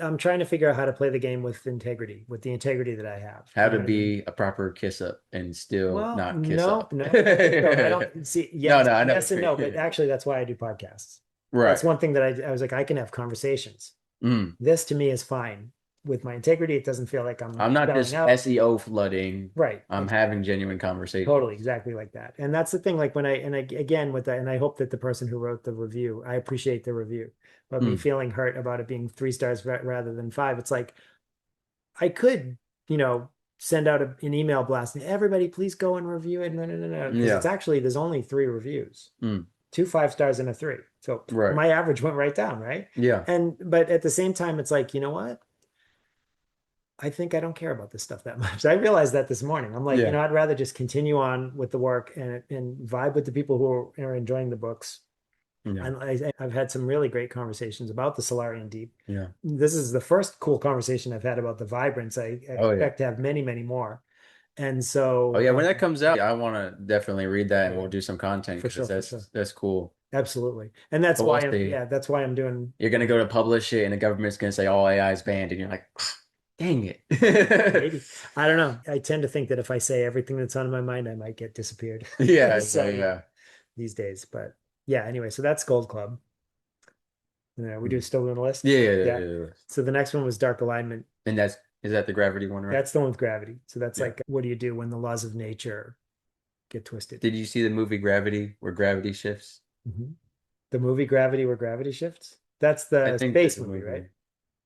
I'm trying to figure out how to play the game with integrity, with the integrity that I have. How You know to what I mean? be a proper kiss up and still Well, not kiss no, up. no, I don't think so. I don't see, No, yes, no, I know yes what and you no, but mean. actually that's why I do podcasts. That's Right. one thing that I was like, I can have conversations. Mm. This to me is fine. With my integrity, it doesn't feel like I'm I'm not selling just out. SEO flooding. Right. I'm having genuine conversations. Totally, exactly like that. And that's the thing, like when again with that, and I hope that the person who wrote the review, I appreciate the review, but me Mm. feeling hurt about it being 3 stars rather than five, it's like I could, you know, send out an email blasting, everybody, please go and review it. No, no, no, no. Because it's Yeah. actually, there's only 3 reviews, Mm. 2 5 stars and a three. So Right. my average went right down, right? Yeah. But at the same time, it's like, you know what? I think I don't care about this stuff that much. I realized that this morning. I'm like, Yeah. I'd rather just continue on with the work and vibe with the people who are enjoying the books. Yeah. And I've had some really great conversations about the Solarian Deep. Yeah. This is the first cool conversation I've had about the Vibrance. I Oh yeah. expect to have many, many more. And Oh so, yeah. When that comes out, I want to definitely read that and yeah, we'll do some content for because sure, for sure. that's cool. Absolutely. And that's But we'll why see. that's why I'm doing, You're gonna go to publish it and the government's gonna say all AI is banned and you're like, dang maybe. it. I don't know. I tend to think that if I say everything that's on my mind, I might get disappeared. Yeah, yeah, So, yeah. these days. But yeah, anyway, so that's Gold Club. Yeah, we do Mhm. still doing the list. Yeah, yeah, yeah, Yeah. yeah, yeah. So the next one was Dark Alignment. And that's is that the gravity one, right? That's the one with gravity. So that's Yeah. like, what do you do when the laws of nature get twisted? Did you see the movie Gravity where gravity shifts? Mhm. The movie Gravity, where gravity shifts. That's I the think there's space a movie, right? movie.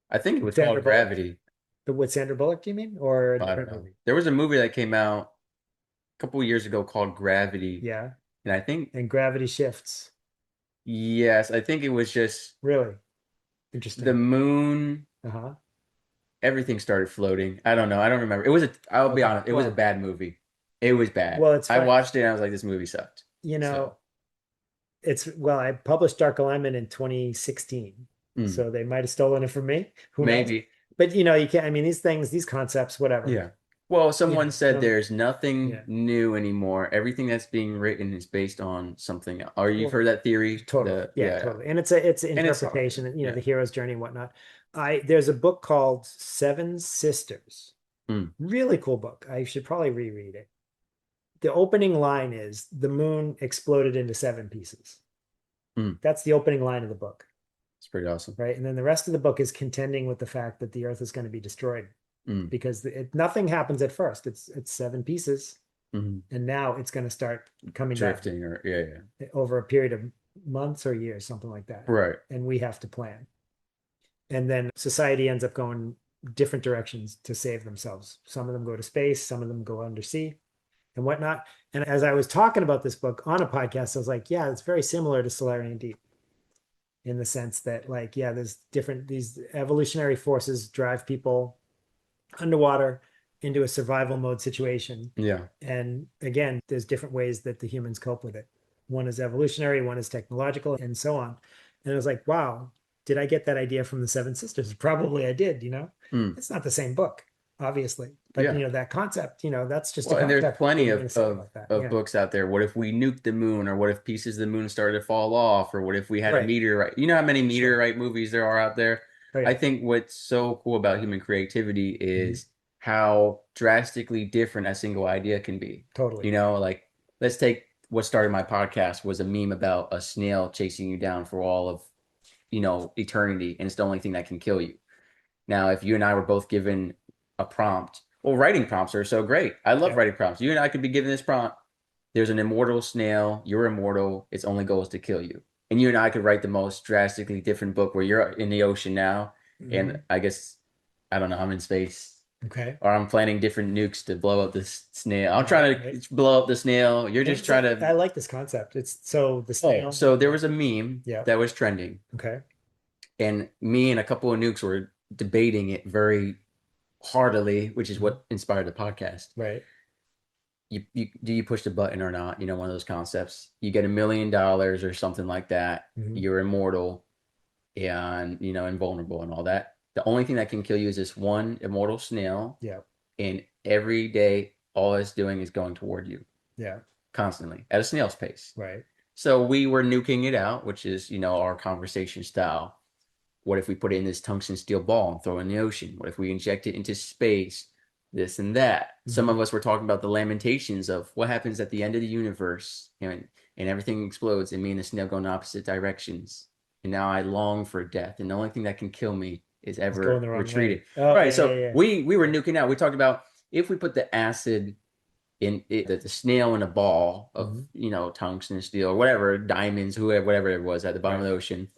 I think it With was Sandra called Bullock. Gravity. The with Sandra Bullock, do you mean, or a I don't different know. movie? There was a movie that came out a couple of years ago called Gravity. Yeah. And I think, And gravity shifts. yes, I think it was just Really the interesting. moon, Uh-huh. everything started floating. I don't know. I don't remember. I'll be Okay. honest, it was a Well, bad movie. It was bad. well, it's I fine. watched it and I was like, this movie sucked. You So, know, I published Dark Alignment in 2016. mm, So they might have stolen it from me. Who knows? maybe. But you can't, I mean, these things, these concepts, whatever. Yeah. Well, someone You said know, there's nothing yeah. new anymore. Everything that's being written is based on something else. Or you've Well, heard that theory? totally. The Yeah, yeah, yeah. totally. And it's an And it's hard. interpretation, Yeah. the hero's journey and whatnot. There's a book called Seven Sisters. Mm, Really cool book. I should probably reread it. The opening line is the moon exploded into 7 pieces. mm. That's the opening line of the book, It's pretty awesome. right? And then the rest of the book is contending with the fact that the earth is going to be destroyed Mm, because nothing happens at first. It's 7 pieces, mm. and now it's going to start coming down Drifting or yeah, yeah. over a period of months or years, something like that. Right. And we have to plan. And then society ends up going different directions to save themselves. Some of them go to space, some of them go undersea and whatnot. And as I was talking about this book on a podcast, I was like, yeah, it's very similar to Solarian Deep in the sense that, like, yeah, there's different, these evolutionary forces drive people underwater into a survival mode situation. Yeah. And again, there's different ways that the humans cope with it. One is evolutionary, one is technological, and so on. And it was like, wow, did I get that idea from the Seven Sisters? Probably I did. Mm, It's not the same book, obviously. But yeah. that concept, that's just a Well, and there's concept. What plenty are you going to say about that? of Yeah. books out there. What if we nuked the moon, or what if pieces of the moon started to fall off, or what if we had a Right. meteorite? You know how many Sure. meteorite movies there are out there? Oh I yeah. think what's so cool about human creativity Hmm. is how drastically different a single idea can be. Totally. You know, like let's take what started my podcast was a meme about a snail chasing you down for all of, eternity, and it's the only thing that can kill you. Now, if you and I were both given a prompt, well, writing prompts are so great. I love Yeah. writing prompts. You and I could be given this prompt. There's an immortal snail. You're immortal. Its only goal is to kill you. And you and I could write the most drastically different book where you're in the ocean now. And Hmm. I guess, I don't know, I'm in space. Okay. or I'm planning different nukes to blow up this snail. I'm Right. trying Right. to blow up the snail. You're What just is trying that? I to. like this concept. It's so the Oh, snail. so there Yeah. was a meme Yeah. that was trending, Okay. and me and a couple of nukes were debating it very heartily, which is Mhm. what inspired the podcast. Right. You do you push the button or not? You know, one of those concepts. You get $1 million or something like that. Hmm. You're immortal and invulnerable and all that. The only thing that can kill you is this one immortal snail, Yeah. and every day all it's doing is going toward you Yeah. constantly at a snail's pace. Right. So we were nuking it out, which is our conversation style. What if we put it in this tungsten steel ball and throw it in the ocean? What if we inject it into space? This and that. Some Hmm. of us were talking about the lamentations of what happens at the end of the universe, and everything explodes, and me and the snail go in opposite directions. And now I long for death, and the only thing that can kill me is It's going ever the wrong way. retreating. Oh Right. yeah. Yeah. So Yeah. we were Yeah. nuking out. We talked about if we put the acid in it, the snail in a ball of Hmm. tungsten steel or whatever, diamonds, whoever, whatever it was at the bottom of Right. the ocean,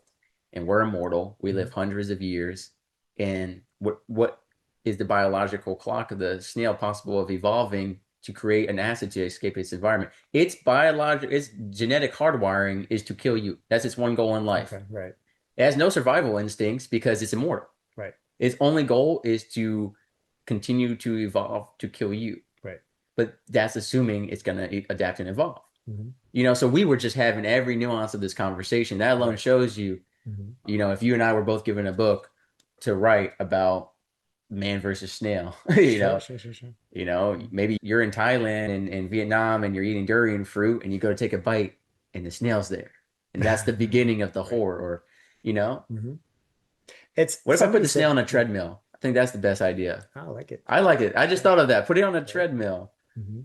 and we're immortal. We Hmm. live hundreds of years. And what is the biological clock of the snail possible of evolving to create an acid to escape its environment? Its genetic hardwiring is to kill you. That's its one goal in life. Okay. Right. It has no survival instincts because it's immortal. Right. Its only goal is to continue to evolve to kill you. Right. But that's assuming it's going to adapt and evolve. Hmm. So we were just having every nuance of this conversation. That alone Right. shows you, Hmm. if you and I were both given a book to write about man versus snail, Sure. Sure. Sure. Sure. maybe you're in Thailand and Vietnam and you're eating durian fruit and you go to take a bite and the snail's there. And that's the beginning of the Right. horror. Or, you know, Hmm. It's what if I put somebody the snail said, on a yeah, treadmill? I think that's the best idea. I like it. I like it. I just Yeah. thought of that. Put it on a Right. treadmill. Hmm.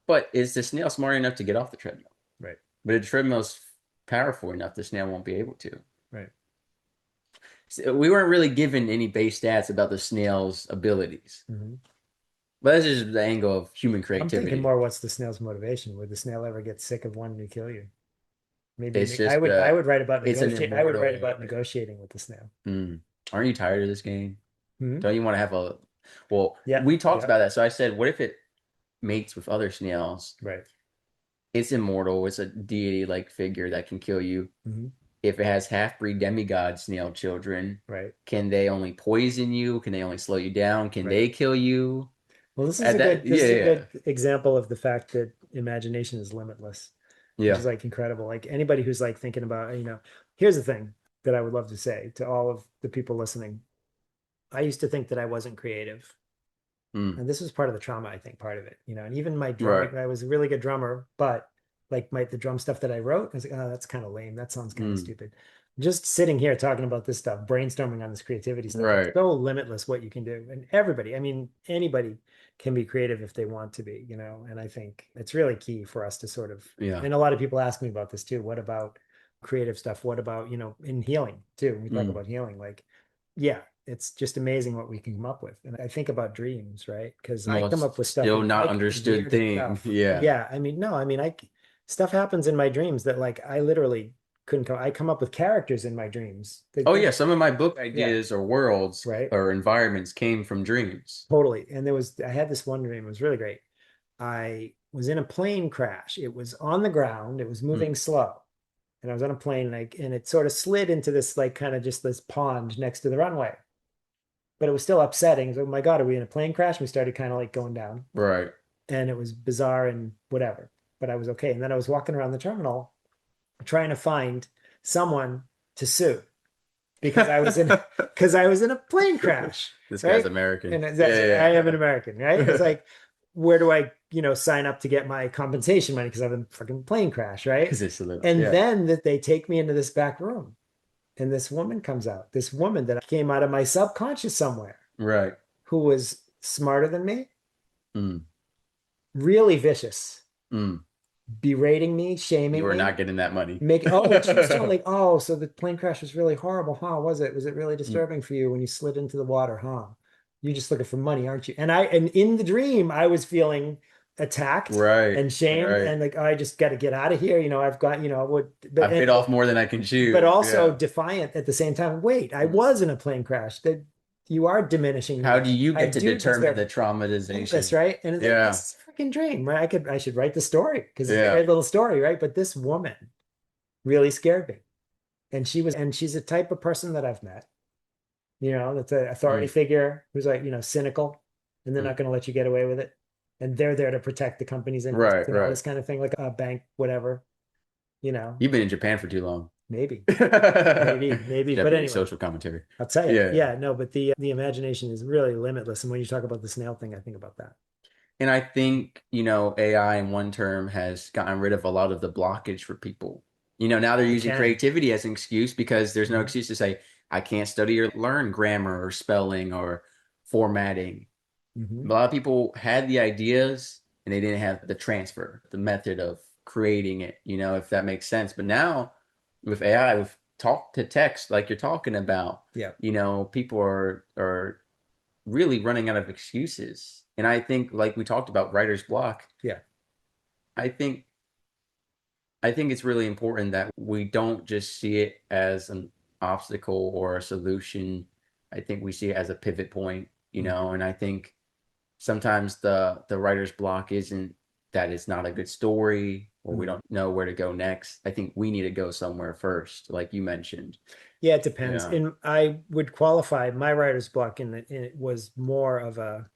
But is the snail smart enough to get off the treadmill? Right. But if the treadmill's powerful enough, the snail won't be able to. Right. So we weren't really given any base stats about the snail's abilities. Hmm. But that's just the angle of human I'm thinking creativity. more, what's the snail's motivation? Would the snail ever get sick of wanting to kill you? Maybe It's just I would write about it's an negotiate. I would write immortal. about negotiating with the snail. Aren't you tired of this game? Hmm. Don't you want to have a well, Yeah. we talked Yeah. about that. So I said, what if it mates with other snails? Right. It's immortal. It's a deity-like figure that can kill you. Hmm. If it has half-breed demigod snail children, Right. can they only poison you? Can they only slow you down? Can Right. they kill you? Well, At that, this yeah, is a yeah, good example of the fact that imagination is limitless, which yeah. is like incredible. Like anybody who's like thinking about, here's the thing that I would love to say to all of the people listening. I used to think that I wasn't creative. Mm, And this was part of the trauma, I think, part of it, and even my right. drumming, I was a really good drummer, but like the drum stuff that I wrote, I was like, oh, that's kind of lame. That sounds kind of Mm, stupid. Just sitting here talking about this stuff, brainstorming on this creativity stuff, it's right. so limitless what you can do. And everybody, I mean, anybody can be creative if they want to be, and I think it's really key for us to sort of, Yeah. and a lot of people ask me about this too. What about creative stuff? What about, in healing too? We talk Mm. about healing, like, yeah, it's just amazing what we can come up with. And I think about dreams, right? Because I come up Most with stuff still and not like the understood weirdest thing. stuff. Yeah. Yeah, I mean, no, I mean, stuff happens in my dreams that like I literally couldn't come. I come up with characters in my dreams. Oh yeah, some of my book Yeah, ideas or worlds right. or environments came from dreams. Totally. And I had this one dream. It was really great. I was in a plane crash. It was on the ground. It was Mm, moving slow. And I was on a plane, and it sort of slid into this like kind of just this pond next to the runway. But it was still upsetting. So, oh my God, are we in a plane crash? And we started kind of like going down. right. And it was bizarre and whatever. But I was okay. And then I was walking around the terminal trying to find someone to sue because I was in a plane crash, This guy's right? American. And Yeah, I yeah, am an American, right? It's yeah. like, where do I, sign up to get my compensation money because I have a fucking plane crash, right? Because it's a little, And yeah. then that they take me into this back room, and this woman comes out, this woman that came out of my subconscious somewhere, Right. who was smarter than me, Mm, really vicious, mm. berating me, You shaming are me, not getting that money. and she was telling like, oh, so the plane crash was really horrible, huh? Was it really Mm, disturbing for you when you slid into the water, huh? You're just looking for money, aren't you? And in the dream, I was feeling attacked right. and shamed, Right. and like, oh, I just got to get out of here. I've got, would, I bit off more than I can but chew. also Yeah. defiant at the same time. Wait, I Mm, was in a plane crash. That, you are diminishing How me. do you I get to do determine deserve the endless, traumatization? right? And it's like, this Yeah. is a freaking dream, right? I should write the story because it's a Yeah. great little story, right? But this woman really scared me. And she's a type of person that I've met, that's an authority Mm, figure who's like, cynical, and they're mm. not going to let you get away with it. And they're there to protect the company's interests Right, and all right. this kind of thing, like a bank, whatever, you know, You've been in Japan for too long. maybe, maybe. But Japanese anyway, social commentary. I'll tell you, Yeah. yeah, no, but the imagination is really limitless. And when you talk about the snail thing, I think about that. And I think, AI in one term has gotten rid of a lot of the blockage for people. Now they're It using can. creativity as an excuse because there's no Mhm. excuse to say, I can't study or learn grammar or spelling or formatting. A Mhm. lot of people had the ideas and they didn't have the transfer, the method of creating it, if that makes sense. But now with AI, with talk to text, like you're talking about, Yeah. people are really running out of excuses. And I think, like we talked about writer's block, Yeah. I think it's really important that we don't just see it as an obstacle or a solution. I think we see it as a pivot point, Mm. and I think sometimes the writer's block isn't that it's not a good story or we Mm. don't know where to go next. I think we need to go somewhere first, like you mentioned. Yeah, it depends. Yeah. And I would qualify my writer's block it was more of a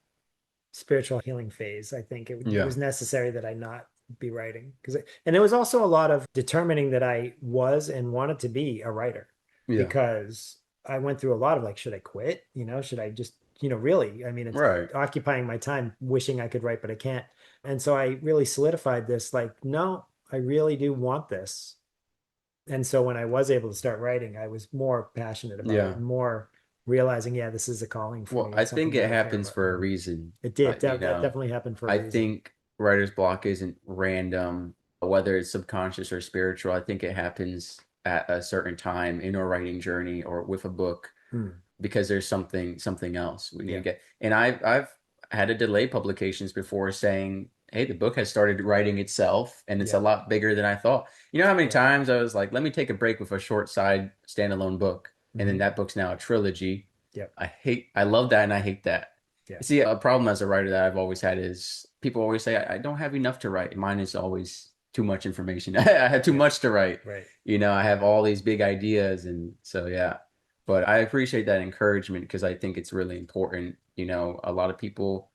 spiritual healing phase. I think it Yeah. was necessary that I not be writing and it was also a lot of determining that I was and wanted to be a writer Yeah. because I went through a lot of like, should I quit? Should I just, really, I mean, it's Right. occupying my time wishing I could write, but I can't. And so I really solidified this, like, no, I really do want this. And so when I was able to start writing, I was more passionate about it Yeah. and more realizing, yeah, this is a calling for Well, me. I It's something think it that I care happens about. for a Mhm. reason. It did. You That know, definitely happened for a I reason. think writer's block isn't random, whether it's subconscious or spiritual. I think it happens at a certain time in our writing journey or with a book Hmm. because there's something else we need to Yeah. get. And I've had to delay publications before saying, "Hey, the book has started writing itself, and it's a Yeah. lot bigger than I thought." You know how many Right. times I was like, "Let me take a break with a short side standalone book," and then Hmm. that book's now a trilogy. Yep. I love that, and I hate that. Yeah. See, a problem as a writer that I've always had is people always say I don't have enough to write. Mine is always too much information. I have too Yeah. much to write. Right. I have all these big ideas, and so yeah. But I appreciate that encouragement because I think it's really important. A lot of people,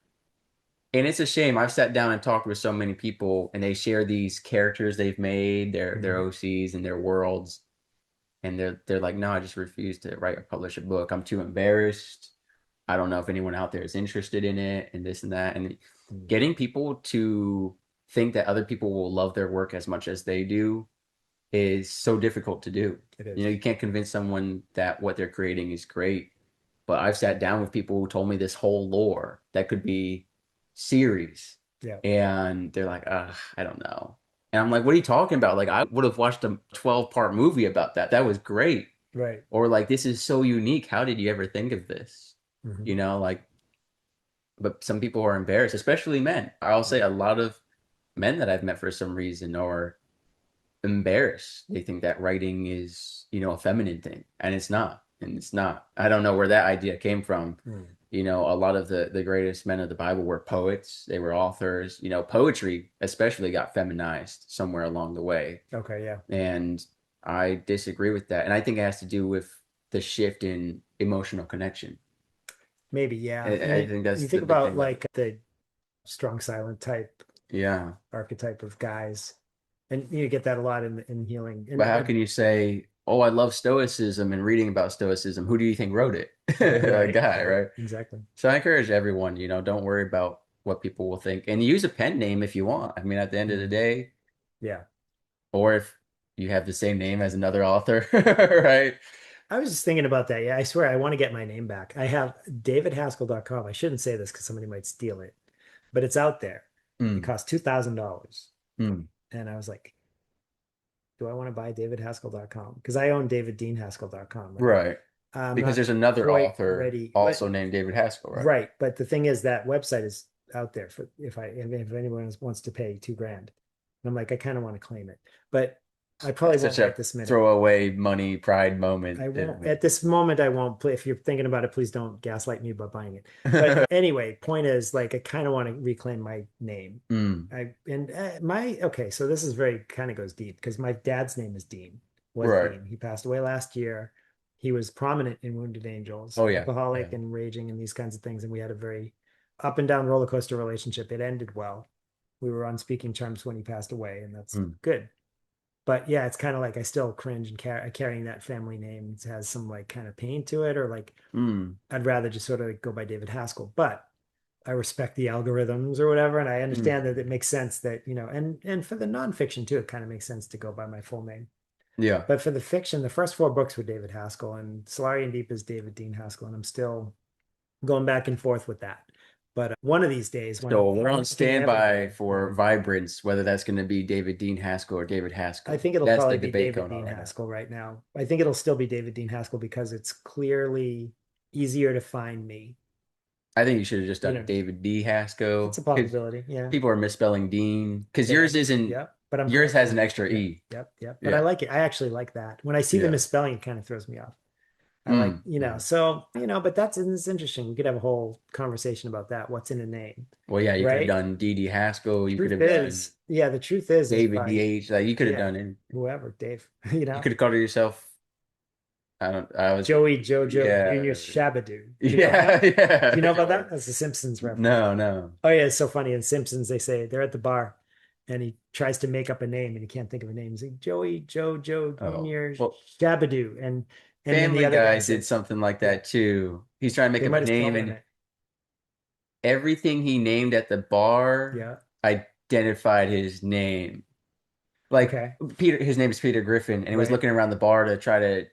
and it's a shame. I've sat down and talked with so many people, and they share these characters they've made, their Hmm. OCs and their worlds, and they're like, no, I just refuse to write or publish a book. I'm too embarrassed. I don't know if anyone out there is interested in it, and this and that, and Hmm. getting people to think that other people will love their work as much as they do is so difficult to do. It is. You can't convince someone that what they're creating is great. But I've sat down with people who told me this whole lore that could be series, Yeah. and they're like, I don't know. And I'm like, what are you talking about? Like, I would have watched a 12-part movie about that. That was great. Right. Or like, this is so unique. How did you ever think of this? Hmm. Like, but some people are embarrassed, especially men. I'll say Yeah. a lot of men that I've met for some reason are embarrassed. They think that writing is, a feminine thing, and it's not. And it's not. I don't know where that idea came from. Hmm. A lot of the greatest men of the Bible were poets. They were authors. Poetry especially got feminized somewhere along the way. Okay. Yeah. And I disagree with that. And I think it has to do with the shift in emotional connection. Maybe. Yeah. And I think you that's think the big about thing about it. like the strong silent type Yeah. archetype of guys, and you get that a lot in healing. But how can you say, oh, I love Stoicism and reading about Stoicism? Who do you think wrote it? A Right. guy, Right. right? Exactly. So I encourage everyone, don't worry about what people will think and use a pen name if you want. I mean, at the end of the Hmm. day, Yeah. or if you have the same name as another author, right? I was just thinking about that. Yeah, I swear I want to get my name back. I have davidhaskell.com. I shouldn't say this because somebody might steal it, but it's out there. It Mm, costs $2,000. mm, And I was like, do I want to buy davidhaskell.com? Because I own daviddeanehaskell.com, right? right. I'm Because not there's another quite author ready. also named David Haskell, right? Right. But the thing is that website is out there for if anyone wants to pay 2 grand. And I'm like, I kind of want to claim it. But I probably Such won't a right this minute. throwaway money pride moment. I won't at this moment. I won't play. If you're thinking about it, please don't gaslight me about buying it. But anyway, point is, like, I kind of want to reclaim my name. Mm, I and my okay. So this is very kind of goes deep because my dad's name is Dean. Was right. Dean. He passed away last year. He was prominent in Wounded Angels, Oh yeah. alcoholic Yeah. and raging and these kinds of things. And we had a very up and down roller coaster relationship. It ended well. We were on speaking terms when he passed away, and that's Mm, good. But yeah, it's kind of like I still cringe and carrying that family name. It has some like kind of pain to it, or like mm, I'd rather just sort of like go by David Haskell. But I respect the algorithms or whatever, and I mm. understand that it makes sense that and for the nonfiction too, it kind of makes sense to go by my full name. Yeah. But for the fiction, the first four books were David Haskell, and Solarian Deep is David Deane Haskell, and I'm still going back and forth with that. But one of these days, when I'm So we're on thinking standby everything, for Vibrance, whether that's going to be David Deane Haskell or David I Haskell. think it'll That's probably the be debate David going on Deane right now. Haskell right now. I think it'll still be David Deane Haskell because it's clearly easier to find me. I think you should have just You done know, David D. it's a Haskell because possibility. Yeah. people are misspelling Dean because They yours are. isn't, Yeah. But I'm yours has correcting an it. extra Yep. E. Yep. Yep. But I Yeah. like it. I actually like that. When I see the Yeah. misspelling, it kind of throws me off. I like, Mm, mm. so, but it's interesting. We could have a whole conversation about that. What's in a name, Well, yeah, you could have right? done D. D. Haskell. You could Truth have done is, yeah, the truth is David by, D.H. Like you could have yeah, done it. whoever, Dave, You could have called it yourself. I was, Joey Jojo Junior yeah. Shabadoo. Do you know Yeah. that? Do Yeah. you know about that? That's a Simpsons reference. No, no. Oh yeah, it's so funny. In Simpsons, they say they're at the bar and he tries to make up a name and he can't think of a name. He's like Joey Jojo Oh, Junior well, Shabadoo. And then the Family other guy Guy did says, something like yeah, that too. He's trying to make they up might a have name, stolen and it. everything he named at the bar Yeah. identified his name. Like Okay. Peter, his name is Peter Griffin, and he was Right. looking around the bar to try to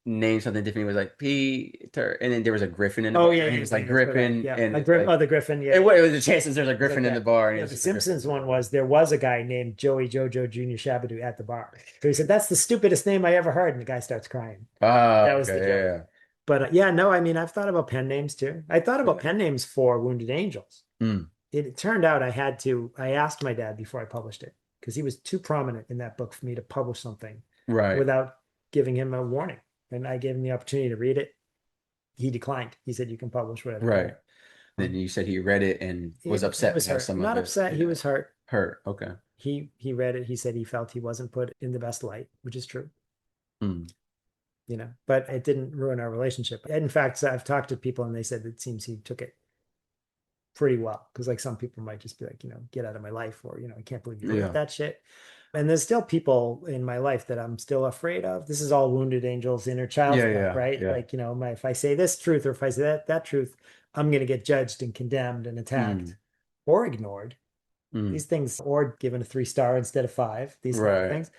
name something different. He was like Peter, and then there was a Griffin in the Oh bar, yeah, and he yeah, was yeah, like that's what I, Griffin, yeah. and A it's Griff, like, oh, the Griffin, yeah, and yeah. what was the chances there's a It's like Griffin in the that. bar, and Yeah, it's the just a Griffin. Simpsons one was there was a guy named Joey Jojo Junior Shabadoo at the bar. So he said, "That's the stupidest name I ever heard," and the guy starts crying. Oh, That was the joke. okay, But yeah, no, I mean, I've thought about pen names too. I thought yeah, about yeah. pen names for Wounded Angels. Mm, It turned out I asked my dad before I published it because he was too prominent in that book for me to publish something right, without giving him a warning. And I gave him the opportunity to read it. He declined. He said, "You can publish whatever you right. want." Then you said he read it and was He upset was because hurt. some of Not it, upset. He yeah, was hurt. hurt. Okay. He read it. He said he felt he wasn't put in the best light, which is true. Mm, But it didn't ruin our relationship. In fact, I've talked to people and they said it seems he took it pretty well because like some people might just be like, get out of my life, or I can't believe you wrote yeah, that shit. And there's still people in my life that I'm still afraid of. This is all Wounded Angels inner child yeah, stuff, yeah, right? yeah. Like, if I say this truth or if I say that truth, I'm going to get judged and condemned and attacked Mm, or ignored. mm, These things, or given a 3 star instead of 5, these kinds of right. things.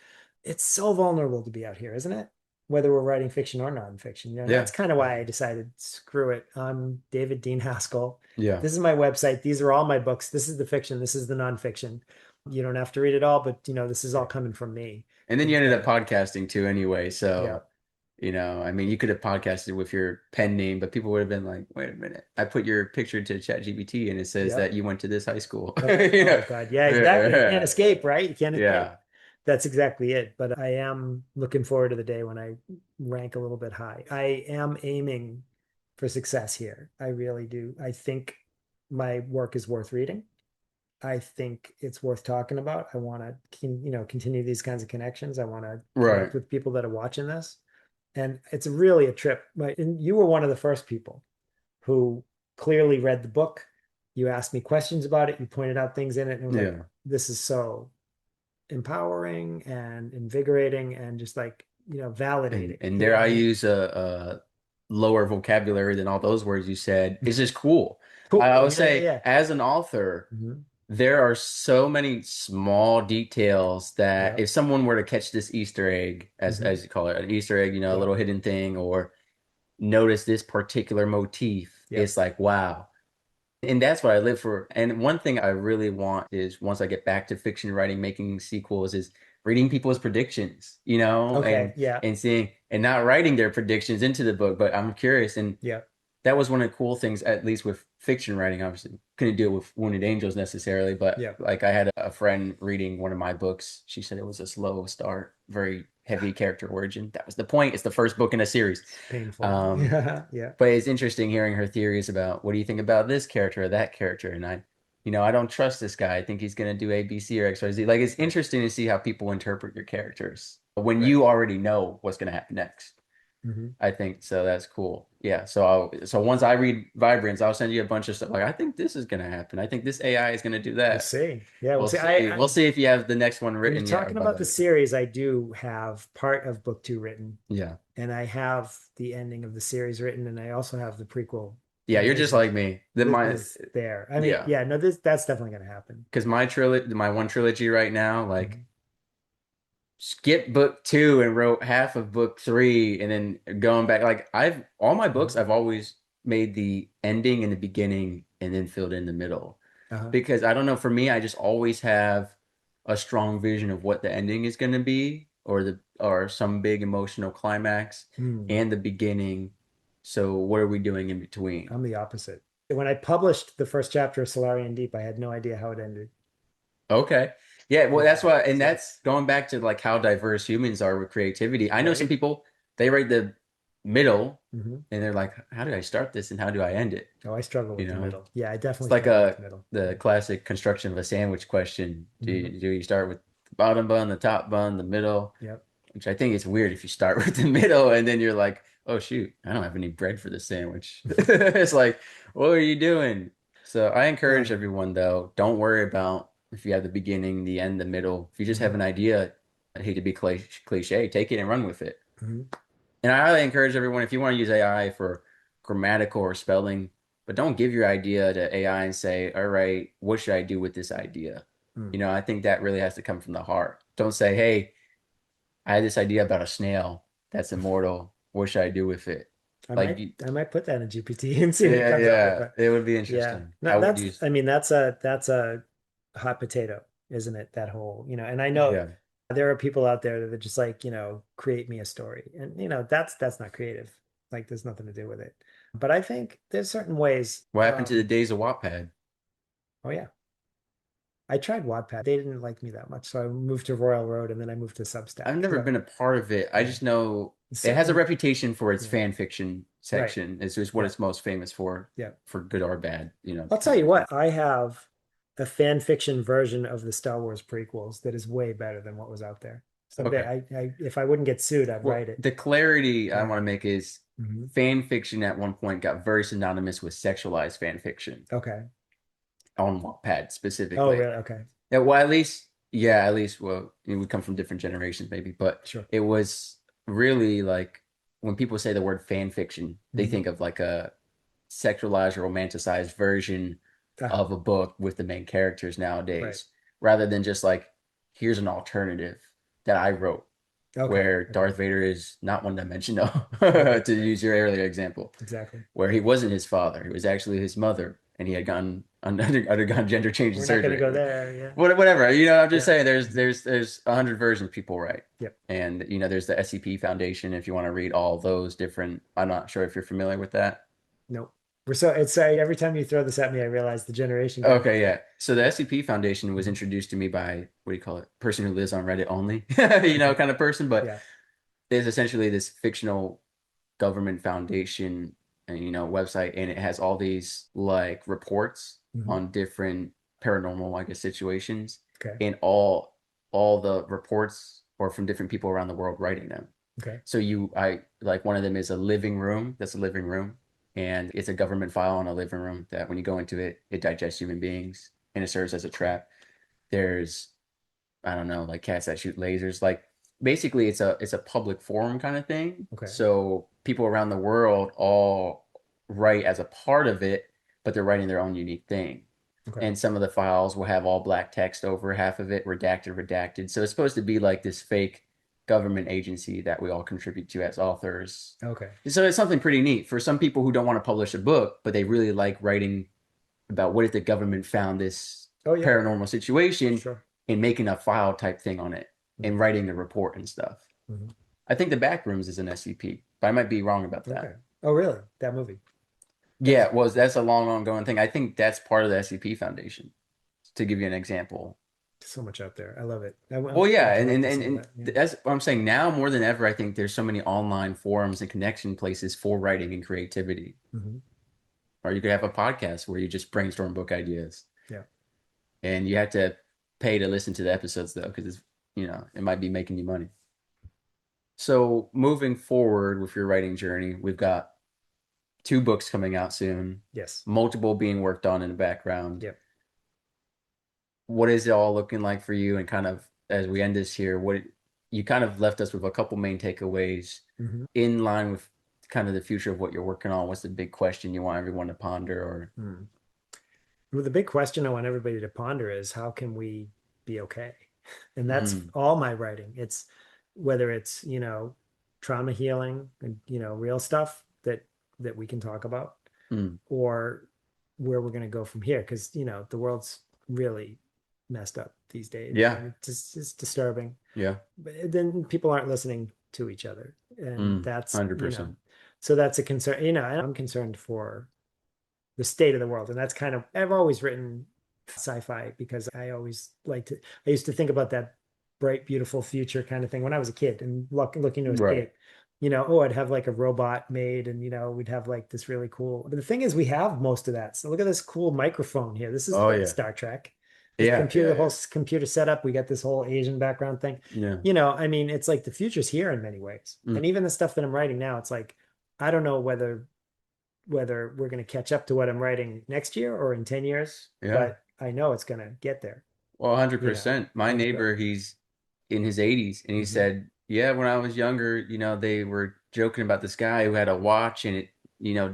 It's so vulnerable to be out here, isn't it? Whether we're writing fiction or nonfiction. Yeah, That's kind of why I decided, screw it. I'm David Deane Haskell. yeah. This is my website. These are all my books. This is the fiction. This is the nonfiction. You don't have to read it all, but this is all coming from me. And then you ended up Instead. podcasting too anyway. Yeah. So, I mean, you could have podcasted with your pen name, but people would have been like, wait a minute. I put your picture to ChatGPT and it says Yeah. that you went to this high school. Oh God. Yeah, exactly. You can't escape, right? You can't escape. Yeah. That's exactly it. But I am looking forward to the day when I rank a little bit high. I am aiming for success here. I really do. I think my work is worth reading. I think it's worth talking about. I want to, continue these kinds of connections. I want to Right. connect with people that are watching this. And it's really a trip. And you were one of the first people who clearly read the book. You asked me questions about it. You pointed out things in it, and it was like, Yeah. this is so empowering and invigorating and just like, And validating. and dare I use a lower vocabulary than all those words you said. It's just cool. I Cool. would Yeah, yeah, say yeah. as an author, Mhm. there are so many small details that Yeah. if someone were to catch this Easter egg, Mhm. as you call it, an Easter egg, a Yeah. little hidden thing, or notice this particular motif, Yep. it's like, wow. And that's what I live for. And one thing I really want is once I get back to fiction writing, making sequels, is reading people's predictions, Okay. and Yeah. seeing and not writing their predictions into the book, but I'm curious and Yeah. that was one of the cool things, at least with fiction writing. Obviously, couldn't deal with Wounded Angels necessarily, but Yeah. like I had a friend reading one of my books. She said it was a slow start, very heavy character origin. That was the point. It's the first book in a series. It's painful. Um, Yeah. Yeah. but it's interesting hearing her theories about what do you think about this character or that character, and I don't trust this guy. I think he's gonna do A, B, C, or X, Y, Z. Like it's Right. interesting to see how people interpret your characters when Right. you already know what's gonna happen next. Hmm. I think so. That's cool. Yeah. So once I read Vibrance, I'll send you a bunch of stuff. Like I think this is gonna happen. I think this AI is gonna do We'll that. see. Yeah, we'll We'll see. see. We'll see if you have the next one When you're written yet or talking by about the then. series, I do have part of book two written, Yeah. and I have the ending of the series written, and I also have the prequel Yeah. You're just narration. like me. Then This my is there. I mean, yeah. yeah, no, that's definitely going to happen. Because my one trilogy right now, like Mhm. skipped book two and wrote half of book three, and then going back. Like I've all my books, Mhm. I've always made the ending in the beginning and then filled in the middle. Uh-huh. Because I don't know, for me, I just always have a strong vision of what the ending is going to be, or some big emotional climax Hmm. and the beginning. So what are we doing in between? I'm the opposite. When I published the first chapter of Solarian Deep, I had no idea how it ended. Okay. Yeah, well, Yeah. that's why, and So, that's going back to like how diverse humans are with creativity. I know some right. people, they write the middle Hmm. and they're like, how do I start this and how do I end it? Oh, I struggle You with the know, middle. Yeah, I it's definitely like struggle with the middle. the classic construction of a sandwich question. Hmm. Do you start with the bottom bun, the top bun, the middle? Yep. Which I think it's weird if you start with the middle and then you're like, oh shoot, I don't have any bread for the sandwich. It's like, what are you doing? So I encourage Uh, everyone though, don't worry about if you have the beginning, the end, the middle. If you just have mhm. an idea, I hate to be cliche, take it and run with it. Mhm. And I highly encourage everyone if you want to use AI for grammatical or spelling, but don't give your idea to AI and say, all right, what should I do with this idea? Mm. I think that really has to come from the heart. Don't say, hey, I had this idea about a snail that's immortal. What should I do with it? I Like, might I might put that in GPT and see what it yeah, comes up with. yeah, But it would be yeah, interesting. no, I would that's use, I mean that's a hot potato, isn't it? That whole, and I know yeah. there are people out there that are just like, create me a story. And that's not creative. Like there's nothing to do with it. But I think there's certain ways. What happened to the days of Wattpad? Oh yeah. I tried Wattpad. They didn't like me that much. So I moved to Royal Road and then I moved to I've Substack. never So been a part of it. I yeah. just know it has a Certain, reputation for its yeah. fan fiction Right. section. It's just what Yeah. it's most famous Yeah. for good or bad, I'll tell you depending. what, I have a fan fiction version of the Star Wars prequels that is way better than what was out there. Someday, Okay. if I wouldn't get sued, I'd Well, write it. the clarity I Yeah. want to make is Hmm. fan fiction at one point got very synonymous with sexualized fan fiction Okay. on Wattpad Oh, specifically. really? Okay. Yeah, well, at least, well, we come from different generations, maybe, but Sure. it was really like when people say the word fan fiction, they Hmm. think of like a sexualized or romanticized version Ah, of a book with the main characters right. nowadays, rather than just like, here's an alternative that I wrote Okay. where Okay. Darth Vader is not one dimensional, Right. to Right. use your earlier example, Exactly. where he wasn't his father, he was actually his mother, and he had undergone gender changing We're not going to surgery. go there. Yeah. Whatever, I'm just Yeah. saying there's Mhm. there's 100 versions people write. Yep. And there's the SCP Foundation if you want to read all those different. I'm not sure if you're familiar with that. Nope. It's every time you throw this at me, I realize the generation gap is Okay, there. yeah. So the SCP Foundation was Mhm. introduced to me by, what do you call it? Person who lives on Reddit only, Okay. kind of person. But Yeah. there's essentially this fictional government foundation and website, and it has all these like reports Hmm. on different paranormal, I guess, situations, Okay. and all the reports are from different people around the world writing them. Okay. So I like one of them is a living room. That's a living room, and it's a government file in a living room that when you go into it, it digests human beings and it serves as a Okay. trap. There's, I don't know, like cats that shoot lasers. Like basically, it's a public forum kind of thing. Okay. So people around the world all write as a part of it, but they're writing their own unique thing. Okay. And some of the files will have all black text over half of it, redacted. So it's supposed to be like this fake government agency that we all contribute to as authors. Okay. So it's something pretty neat for some people who don't want to publish a book, but they really like writing about what if the government found this Oh yeah. paranormal situation Sure. and making a file type thing on it and Hmm. writing the report and stuff. Hmm. I think the Backrooms is an SCP, but I might be wrong about Okay. that. Oh really? That movie? Yeah, well, that's a long ongoing thing. I think that's part of the SCP Foundation, to give you an example. so much out there. I love it. Well, yeah, I'd and like and, to and see and that. Yeah. that's what I'm saying now more than ever. I think there's so many online forums and connection places for writing and creativity. Hmm. Or you could have a podcast where you just brainstorm book ideas, Yeah. and you have to pay to listen to the episodes though, because it's it might be making you money. So moving forward with your writing journey, we've got two books coming out soon, Yes. multiple being worked on in the background. Yep. What is it all looking like for you? And kind of as we end this here, what you kind of left us with a couple main takeaways Hmm. in line with kind of the future of what you're working on. What's the big question you want everyone to ponder? Or Mm. Well, the big question I want everybody to ponder is how can we be okay? And that's mm, all my writing. It's whether it's, trauma healing and, real stuff that we can talk about, mm, or where we're going to go from here. Because, the world's really messed up these days. yeah, And it's disturbing. yeah, But then people aren't listening to each other. And that's, 100%. so that's a concern, and I'm concerned for the state of the world. And that's kind of, I've always written sci-fi because I used to think about that bright, beautiful future kind of thing when I was a kid and looking to Right. escape. I'd have like a robot made and, we'd have like this really cool. But the thing is, we have most of that. So look at this cool microphone here. This is Oh very yeah. Star Trek. This Yeah, computer, yeah, the yeah. whole computer setup, we got this whole Asian background thing. Yeah. I mean, it's like the future's here in many ways. Mm, And even the stuff that I'm writing now, it's like, I don't know whether we're going to catch up to what I'm writing next year or in 10 years, yeah. but I know it's going to get there, Well, 100%. My and good. neighbor, he's in his 80s, and he Hmm. said, "Yeah, when I was younger, they were joking about this guy who had a watch and it,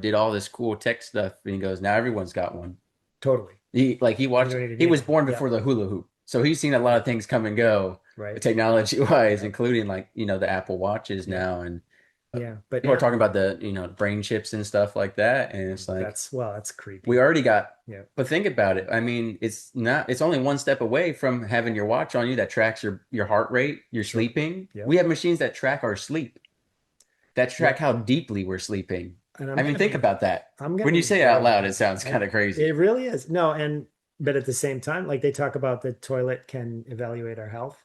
did all this cool tech stuff." And he goes, "Now everyone's got one." Totally. He You watched. don't even He need was one. born Yeah. before the hula hoop, so he's seen a lot of Yep. things come and go, Right. technology wise, Yep. including like the Apple Watches Yep. now, and Yeah. But people are yeah, talking about the brain chips and stuff like that, and it's like that's we creepy. already got. Yeah. But think about it. I mean, it's not. It's only one step away from having your watch on you that tracks your heart rate, your Sure. sleeping. We Yep. have machines that track our sleep, that track Yep. how deeply we're sleeping. And I mean, think about that. I'm going When to you be say it out very loud, it happy. sounds kind of crazy. It really is. No, but at the same time, like they talk about the toilet can evaluate our health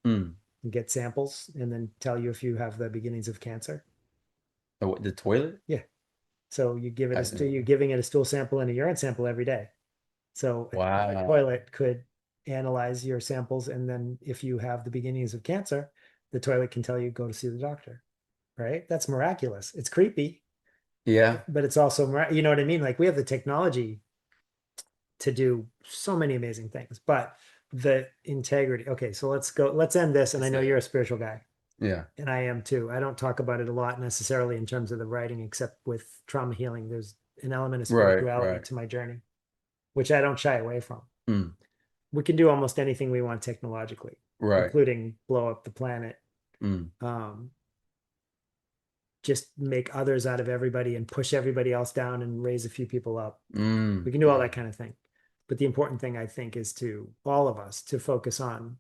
Mm. and get samples and then tell you if you have the beginnings of cancer. The toilet? Yeah. So I didn't know you're that. giving it a stool sample and a urine sample every day. So a Wow. toilet could analyze your samples, and then if you have the beginnings of cancer, the toilet can tell you go to see the doctor. Right? That's miraculous. It's creepy, Yeah. but it's also you know what I mean? Like we have the technology to do so many amazing things, but the integrity. Okay, so let's go. Let's end this. And I It's know the you're a spiritual guy. yeah. And I am too. I don't talk about it a lot necessarily in terms of the writing, except with trauma healing. There's an element of Right, spirituality right. to my journey, which I don't shy away from. Mm. We can do almost anything we want technologically, Right. including blow up the planet, Mm. um, just make others out of everybody and push everybody else down and raise a few people up. We Mm. can do all Mm. that kind of thing. But the important thing, I think, is to all of us to focus on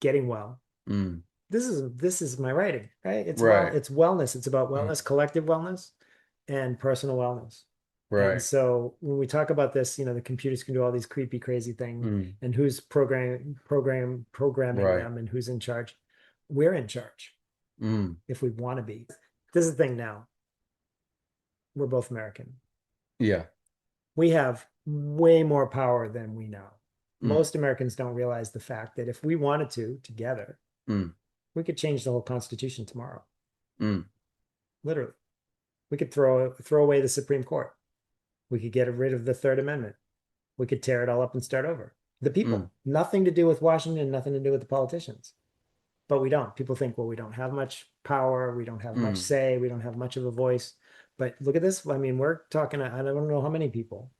getting well. Mm. This is my writing, right? Right. It's wellness. It's about Mm. wellness, collective wellness, and personal wellness. And Right. so when we talk about this, the computers can do all these creepy, crazy things, Mm. and who's programming Right. them, and who's in charge. We're in charge Mm. if we want to be. This is the thing now. We're both American. Yeah. We have way more power than we know. Mm. Most Americans don't realize the fact that if we wanted to together, Mm. we could change the whole Constitution tomorrow. Mm. Literally. We could throw away the Supreme Court. We could get rid of the Third Amendment. We could tear it all up and start over. The Mm. people, nothing to do with Washington, nothing to do with the politicians. But we don't. People think, well, we don't have much power, we don't have much Mm. say, we don't have much of a voice. But look at this. I mean, we're talking, I don't know how many people,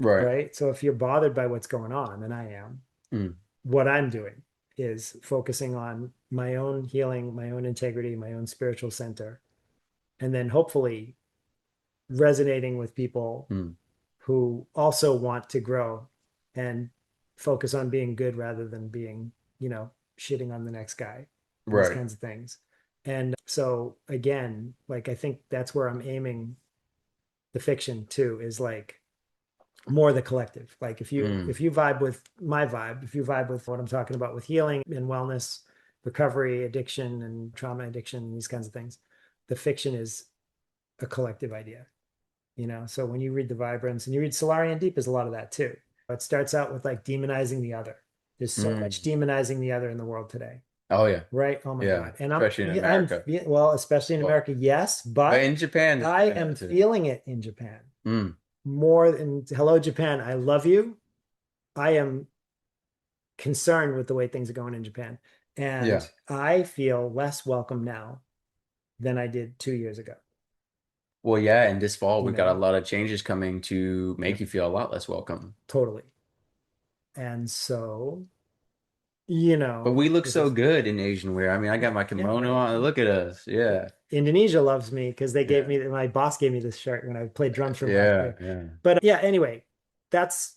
Right. right? So if you're bothered by what's going on, and I am, Mm. what I'm doing is focusing on my own healing, my own integrity, my own spiritual center, and then hopefully resonating with people Mm. who also want to grow and focus on being good rather than being, shitting on the next guy, those Right. kinds of things. And so again, like I think that's where I'm aiming the fiction too is like more the collective. Like Mm. if you vibe with my vibe, if you vibe with what I'm talking about with healing and wellness, recovery, addiction and trauma addiction, these kinds of things, the fiction is a collective idea, you know? So when you read The Vibrance and you read Solarian Deep is a lot of that too. It starts out with like demonizing the other. There's so much Mm. demonizing the other in the world today. Oh yeah. Right? Oh my Yeah. God. And Especially in I'm America. well, especially in Well, America, yes, but but in Japan it's I like am that too. feeling it in Japan Mm. more than hello Japan. I love you. I am concerned with the way things are going in Japan. Yeah. And I feel less welcome now than I did 2 years ago. Well, yeah, and this fall You we've got a know, lot of changes coming to make yep, you feel a lot less welcome. totally. And so, you But know, we look if so it's, good in Asian wear. I mean, I got my yeah, kimono right. on. Look at us. Yeah. Indonesia loves me because they gave Yeah. me my boss gave me this shirt when I played drums for him last Yeah. year. Yeah. But yeah, anyway, that's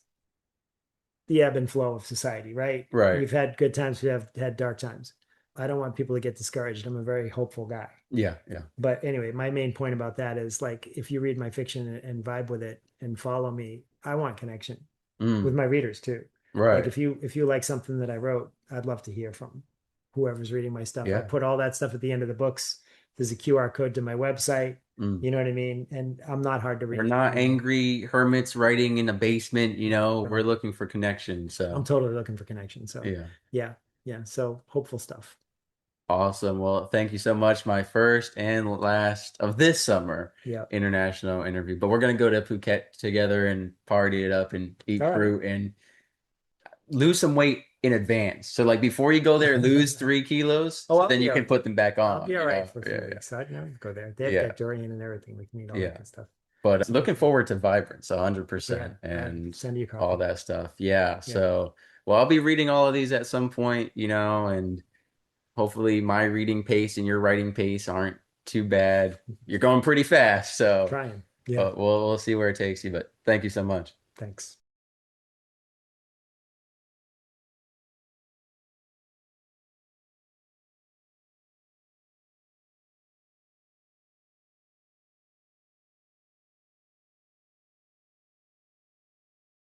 the ebb and flow of society, right? Right. We've had good times, we have had dark times. I don't want people to get discouraged. I'm a very hopeful guy. Yeah. Yeah. But anyway, my main point about that is like if you read my fiction and vibe with it and follow me, I want connection with Mm. my readers too. Like Right. if you like something that I wrote, I'd love to hear from whoever's reading my stuff. I Yeah. put all that stuff at the end of the books. There's a QR code to my website. Mm. You know what I mean? And I'm not hard to We're reach, not you know. angry hermits writing in a basement, we're Right. looking for connection. I'm So, totally looking for connection. So yeah. yeah, yeah. So hopeful stuff. Awesome. Well, thank you so much. My first and last of this summer Yeah. international interview. But we're gonna go to Phuket together and party it up and eat All right. fruit and lose some weight in advance. So like before you go there, lose 3 kilos, Oh, so then you can put them back I'll be on, all right for a few Yeah, weeks. I know go there. They've yeah, got durian and everything. We can eat all yeah, that yeah. good stuff. But I'm So looking forward to Vibrance, yeah, 100%, I'll and send you a all copy. that stuff. Yeah. Yeah. So, well, I'll be reading all of these at some point, and hopefully my reading pace and your writing pace aren't too bad. You're going pretty fast, so Trying. Yeah. but we'll see where it takes you. But thank you so much. Thanks.